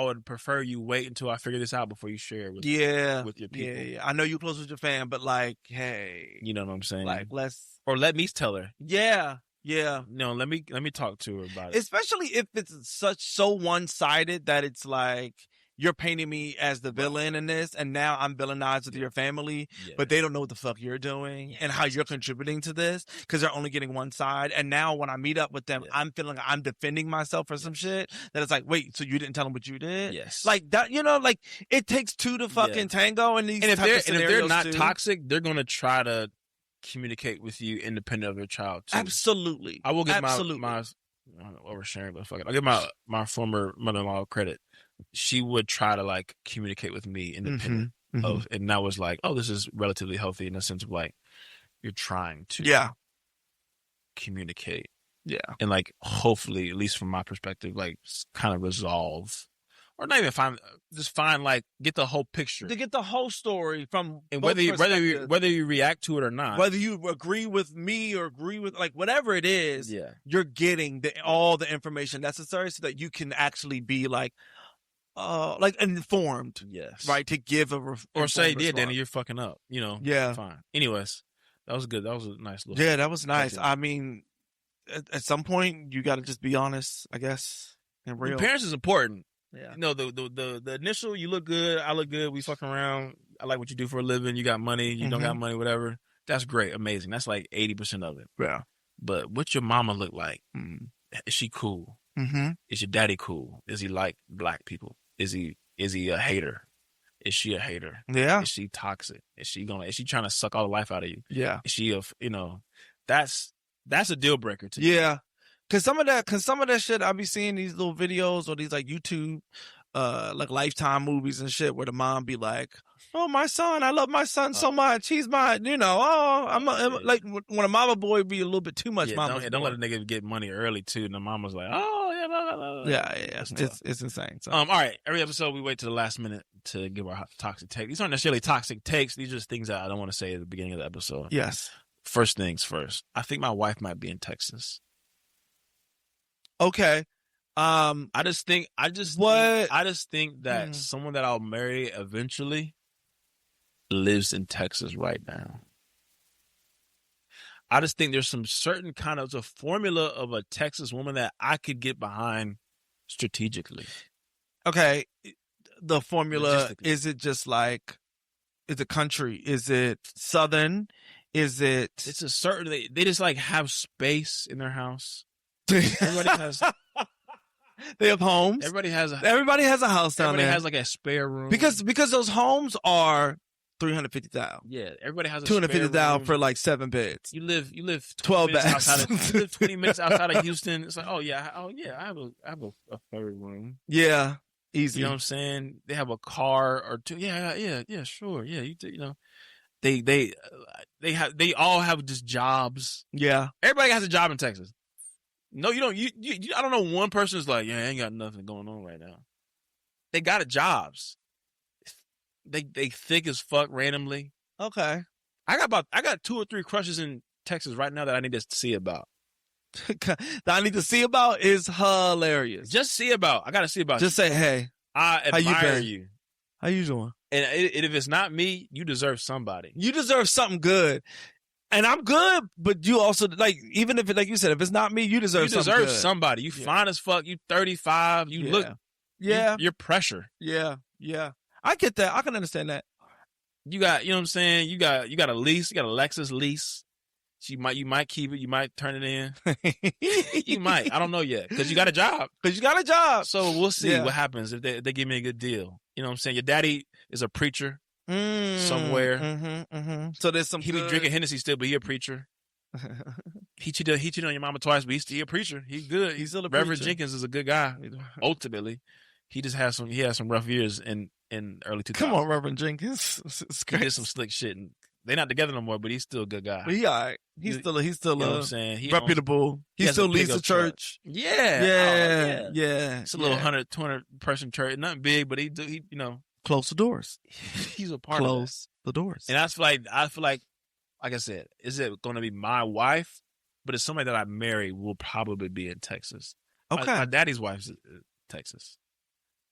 would prefer you wait until I figure this out before you share with your people. Yeah. I know you close with your fam, but, like, hey, you know what I'm saying? Like, let me tell her. Yeah. No, let me talk to her about it. Especially if it's so one-sided that it's like, you're painting me as the villain in this, and now I'm villainized with your family, but they don't know what the fuck you're doing and how you're contributing to this, because they're only getting one side. And now when I meet up with them, I'm feeling like I'm defending myself for some shit that it's like, wait, so you didn't tell them what you did? Yes. Like that, you know, like, it takes two to fucking tango in these type of scenarios. And if they're not toxic, they're going to try to communicate with you independent of their child too. Absolutely. I will give my I don't know what we're sharing, but fuck it. I'll give my former mother-in-law credit. She would try to, like, communicate with me independent of, and that was like, oh, this is relatively healthy in the sense of, like, you're trying to. Yeah. communicate. Yeah. And like, hopefully, at least from my perspective, like kind of resolve, or not even find, just find like get the whole picture, To get the whole story from and both whether you perspectives. react to it or not, Whether you agree with me or agree with, like, whatever it is, yeah, you're getting all the information necessary so that you can actually be like informed, yes, right? To give or say, yeah, response. Danny, you're fucking up, Yeah. fine. Anyways, that was good. That was a nice little. Yeah, that was nice. Okay. I mean, at some point, you got to just be honest, I guess, and real. Parents is important. Yeah. The initial, you look good, I look good, we fuck around, I like what you do for a living, you got money, you don't got money, whatever. That's great, amazing. That's like 80% of it. Yeah. But what's your mama look like? Is she cool? Mm-hmm. Is your daddy cool? Is he like black people? Is he a hater? Is she a hater? Yeah. Is she toxic? Is she trying to suck all the life out of you? Yeah. Is she that's a deal breaker to me. Yeah. Cause some of that shit, I'll be seeing these little videos or these like YouTube, like Lifetime movies and shit where the mom be like, "Oh, my son, I love my son so much. He's my, like when a mama boy be a little bit too much. Yeah, don't let a nigga get money early too. And the mama's like, oh yeah, blah, blah, blah. Yeah. It's insane. So. All right. Every episode we wait to the last minute to give our toxic take. These aren't necessarily toxic takes. These are just things that I don't want to say at the beginning of the episode. Yes. First things first. I think my wife might be in Texas. Okay. I just think that someone that I'll marry eventually lives in Texas right now. I just think there's some certain kind of a formula of a Texas woman that I could get behind strategically. Okay. The formula, is it just like, is it country? Is it Southern? Is it? It's a certain, they just like have space in their house. Everybody has. They have homes. Everybody has a house down there. Everybody has like a spare room because those homes are $350,000. Yeah, everybody has a $250,000 for like 7 beds. You live 12 beds. You live 20 minutes outside of Houston. It's like, I have a third room. Yeah, easy. You know what I'm saying? They have a car or two. Yeah, sure. Yeah, they all have just jobs. Yeah, everybody has a job in Texas. No, you don't. You I don't know one person who's like, yeah, I ain't got nothing going on right now. They got jobs. They thick as fuck randomly. Okay. I got 2 or 3 crushes in Texas right now that I need to see about. That I need to see about is hilarious. Just see about. I got to see about. Just say, hey, I admire you. How you doing? And if it's not me, you deserve somebody. You deserve something good. And I'm good, but you also, like, even if, like you said, if it's not me, you deserve something good. Somebody. You fine as fuck. You 35. You look. Yeah. You're pressure. Yeah. Yeah. I get that. I can understand that. You got, you know what I'm saying? You got a lease. You got a Lexus lease. You might keep it. You might turn it in. You might. I don't know yet. Because you got a job. So we'll see what happens if they give me a good deal. You know what I'm saying? Your daddy is a preacher somewhere. So there's some. He be drinking Hennessy still, but he a preacher. He cheated on your mama twice, but he's still a preacher. He's good. He's still a Reverend preacher. Jenkins is a good guy. Ultimately, he just has some rough years in early 2000s. Come on, Reverend Jenkins. He did some slick shit, and they're not together no more. But he's still a good guy. But he all right. He's still you know what I'm saying? Reputable. He still leads the church. Yeah. It's a little 100, 200 person church. Nothing big, but he close the doors. He's a part close of that. The doors. And I feel like I said, is it going to be my wife? But it's somebody that I marry will probably be in Texas. Okay. My daddy's wife's in Texas.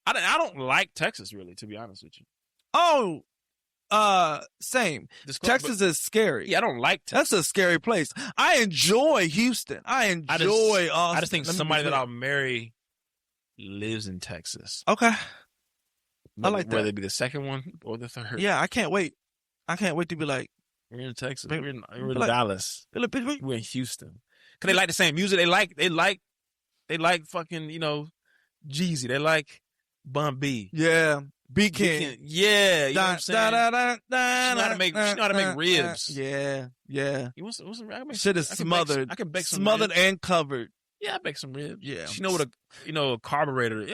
I don't like Texas, really, to be honest with you. Oh, same. Texas is scary. Yeah, I don't like Texas. That's a scary place. I enjoy Houston. I enjoy Austin. I just think somebody that I'll marry lives in Texas. Okay. I like that. Whether it be the second one or the third. Yeah, I can't wait. I can't wait to be like, we're in Texas. We're in Dallas. We're in Houston. Cause they like the same music. They like fucking, Jeezy. They like Bun B. Yeah. B King. Yeah. You know what I'm saying? She know how to make ribs. Yeah. You want some shit is smothered. I can bake some smothered ribs. And covered. Yeah, I bake some ribs. Yeah. She know what a carburetor.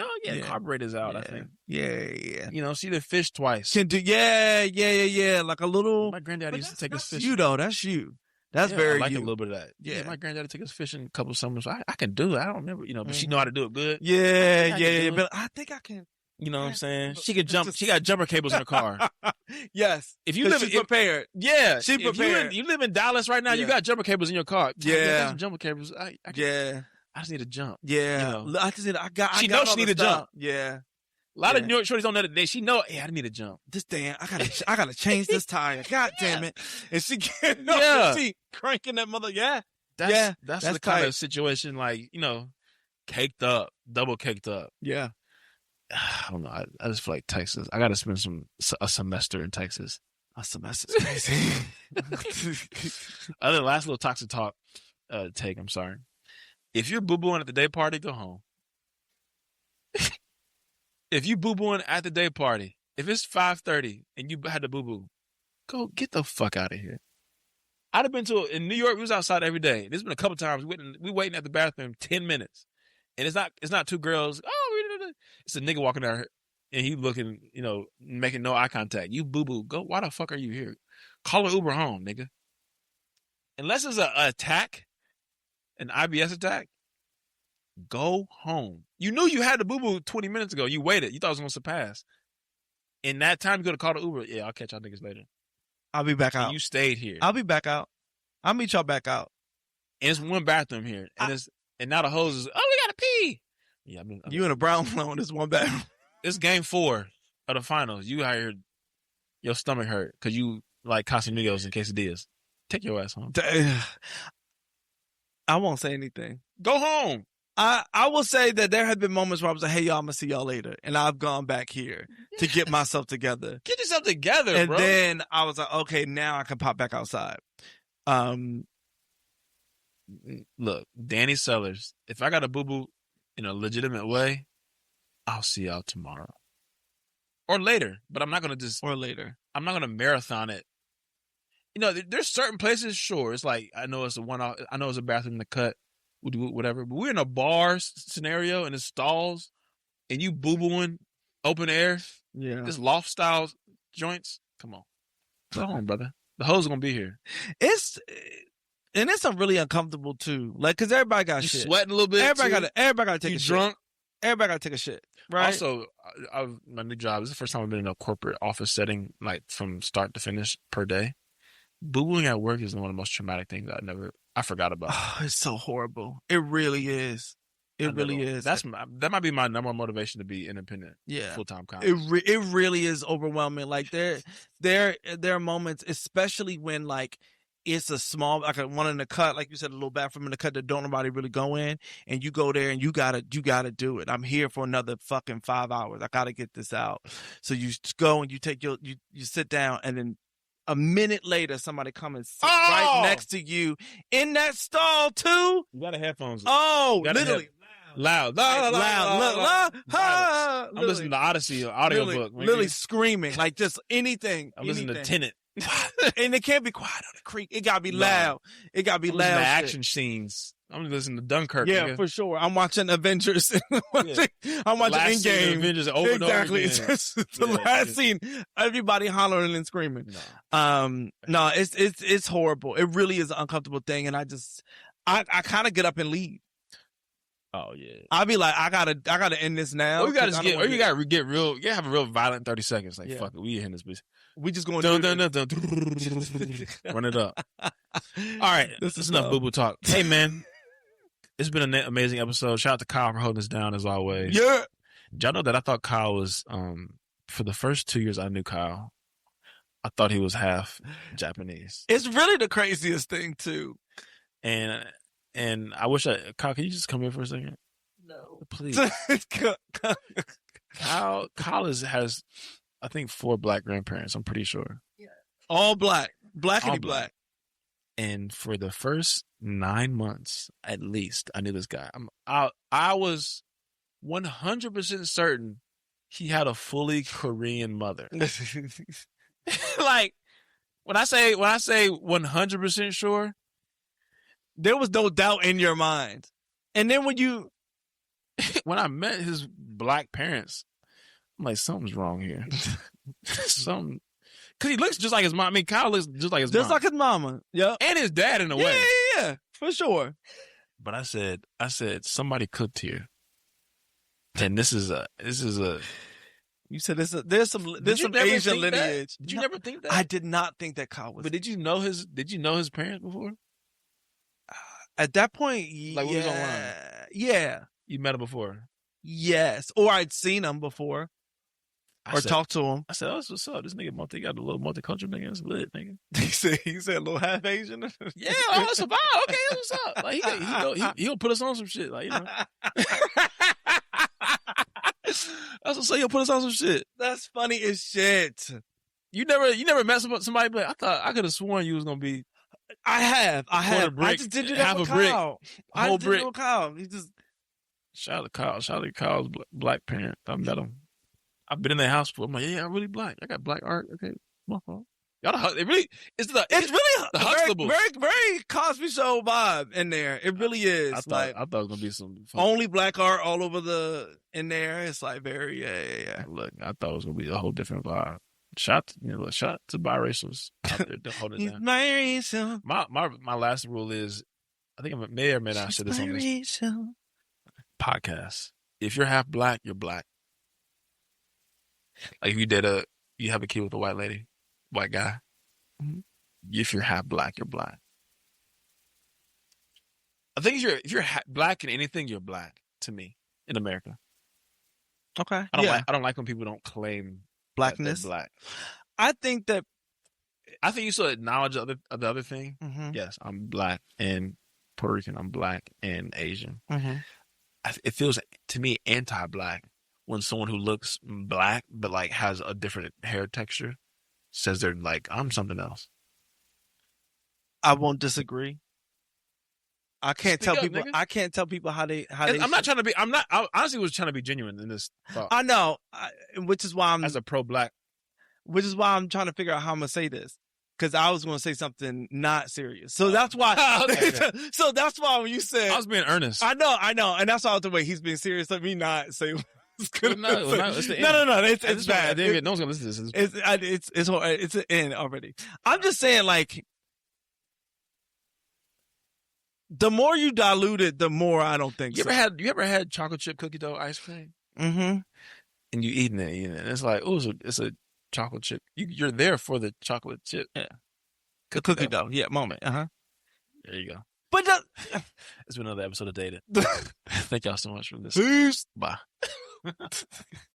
Carburetor's out, I think. Yeah. She did fish twice. Can do, yeah. Like a little. My granddad used to take his fish. You though, that's you. That's Yeah, very I like you. a little bit of that. Yeah. My granddaddy took us fishing a couple summers. I can do it. I don't remember, but she know how to do it good. Yeah, I can do it. But I think I can. You know what I'm saying? Just- She can jump. She got jumper cables in her car. Yes. If you live she's prepared. Yeah, She prepared. You live in Dallas right now. You Yeah. got jumper cables in your car. Yeah. Some jumper cables. I just need to jump. Yeah. You know. I just need. I got. She I got knows all she need the to jump. stuff. Yeah. A lot of Yeah. New York shorties don't know that she know. Hey, I need to jump. This damn. I gotta change this tire. God damn it! And she getting Yeah. off the seat, cranking that mother. Yeah. That's that's the kind tight. of situation like caked up, double caked up. Yeah. I don't know. I just feel like Texas. I got to spend a semester in Texas. A semester's crazy. Other last little toxic talk take. I'm sorry. If you're boo booing at the day party, go home. If you boo booing at the day party, if it's 5:30 and you had to boo boo, go get the fuck out of here. I'd have been in New York. We was outside every day. There's been a couple times we waiting at the bathroom 10 minutes, and it's not two girls. It's a nigga walking out and he looking, making no eye contact. You boo boo. Go. Why the fuck are you here? Call an Uber home, nigga. Unless it's an attack, an IBS attack, go home. You knew you had to boo boo 20 minutes ago. You waited. You thought it was gonna surpass. In that time, you go to call the Uber. Yeah, I'll catch y'all niggas later. I'll be back out. And you stayed here. I'll be back out. I'll meet y'all back out. And it's one bathroom here, and now the hose is. Oh, we gotta pee. Yeah, You in a brown flow in this one bathroom. It's game 4 of the finals. You out here, your stomach hurt because you like Casamigos and quesadillas. Take your ass home. I won't say anything. Go home. I will say that there have been moments where I was like, hey, y'all, I'm going to see y'all later. And I've gone back here to get myself together. Get yourself together, and bro. And then I was like, okay, now I can pop back outside. Look, Danny Sellers, if I got a boo-boo in a legitimate way, I'll see y'all tomorrow. Or later. But I'm not going to just... Or later. I'm not going to marathon it. There's certain places, sure. It's like, I know it's a bathroom in the cut, whatever. But we're in a bar scenario and it's stalls and you boo-booing open air. Yeah. This loft style joints. Come on. Go home, brother. The hoes are going to be here. It's a really uncomfortable too. Like, cause everybody got shit. Sweating a little bit. Everybody got to take a drunk. shit. Everybody got to take a shit. Right. Also, my new job, this is the first time I've been in a corporate office setting, like from start to finish per day. Boo-booing at work is one of the most traumatic things I forgot about. Oh, it's so horrible. It really is. It really is. That might be my number one motivation to be independent. Yeah. Full-time college. It really is overwhelming. Like there are moments, especially when like it's a small, like one in the cut, like you said, a little bathroom in the cut that don't nobody really go in, and you go there and you gotta do it. I'm here for another fucking 5 hours. I gotta get this out. So you just go and you take you sit down, and then a minute later, somebody come and sit right next to you in that stall too. You got headphones. Oh, literally. Loud. I'm listening to Odyssey audiobook. Literally screaming, like just anything. I'm listening to Tenet. And it can't be quiet on the creek. It gotta be loud. It gotta be loud. Action scenes. I'm listening to Dunkirk. Yeah, nigga. for sure. I'm watching Avengers. I'm watching Last scene of Endgame. Avengers over and over Exactly. again. It's just the last scene. Everybody hollering and screaming. No, it's horrible. It really is an uncomfortable thing, and I kind of get up and leave. Oh yeah. I'll be like, I gotta end this now. You gotta get real. You gotta have a real violent 30 seconds. Like fuck it, we in this bitch. We just going run it up. All right, this is enough boo boo talk. Hey man, it's been an amazing episode. Shout out to Kyle for holding us down as always. Yeah. Did y'all know that I thought Kyle was for the first 2 years I knew Kyle, I thought he was half Japanese. It's really the craziest thing too. And I Kyle, can you just come here for a second? No, please. Kyle has I think 4 black grandparents. I'm pretty sure. Yeah. All black, blackity black. And for the first 9 months, at least, I knew this guy. I was 100% certain he had a fully Korean mother. Like when I say 100% sure, there was no doubt in your mind. And then when I met his black parents, I'm like, something's wrong here. Because he looks just like his mom. I mean, Kyle looks just like his Just mom. like his mama. Yep. And his dad in a Yeah, way. yeah, for sure. But I said, somebody cooked here. And this is a. You said there's some Asian lineage. Did you never think that? I did not think that Kyle was. But did you know his parents before? At that point, Like when he was online? Yeah. You met him before? Yes. Or I'd seen him before. Or talked to him. I said, oh, what's up? This nigga got a little multicultural nigga. It's lit, nigga. He said a little half Asian. Yeah, oh, that's a vibe. Okay, that's what's up. Like he'll put us on some shit. Like, you know. That's what he'll put us on some shit. That's funny as shit. You never met somebody but I thought I could have sworn you was gonna be. I have. Brick, I just did it half a with brick, Kyle. whole brick. With Kyle. He just Shout out to Kyle. Shout out to Kyle's black parent. I met him. I've been in their house before. I'm like, yeah, I'm really black. I got black art. Okay, my fault. Y'all, it's really the Huxtables. Very, very Cosby Show vibe in there. It really is. I thought it was gonna be some fun. Only black art all over in there. It's like very yeah. Look, I thought it was gonna be a whole different vibe. Shout to biracials out there holding it down. Biracial. My last rule is, I think I may or may not say this on this podcast. If you're half black, you're black. Like if you have a kid with a white guy. Mm-hmm. If you're half black, you're black. I think if you're black in anything, you're black to me in America. Okay. I don't like when people don't claim blackness. Black. I think you still acknowledge the other thing. Mm-hmm. Yes, I'm black and Puerto Rican. I'm black and Asian. Mm-hmm. It feels to me anti-black when someone who looks black but like has a different hair texture says they're like, I'm something else. I won't disagree. I can't tell people. Nigga. I can't tell people how they. I'm not trying to be. I honestly was trying to be genuine in this thought. I know, which is why I'm as a pro-black. Which is why I'm trying to figure out how I'm gonna say this, because I was gonna say something not serious. So that's why. Okay. So that's why when you said I was being earnest. I know, and that's all the way he's being serious. Let me not say. No, it's the end. No. It's bad. No one's gonna listen to this. It's an end already. I'm just saying, like, the more you dilute it, the more I don't think. You ever had chocolate chip cookie dough ice cream? Mm-hmm. And you eating it, and it's like, oh, it's a chocolate chip. You're there for the chocolate chip. Yeah. Cookie dough. Yeah. Moment. Uh huh. There you go. But it's been another episode of Dated. Thank y'all so much for this. Peace. Bye.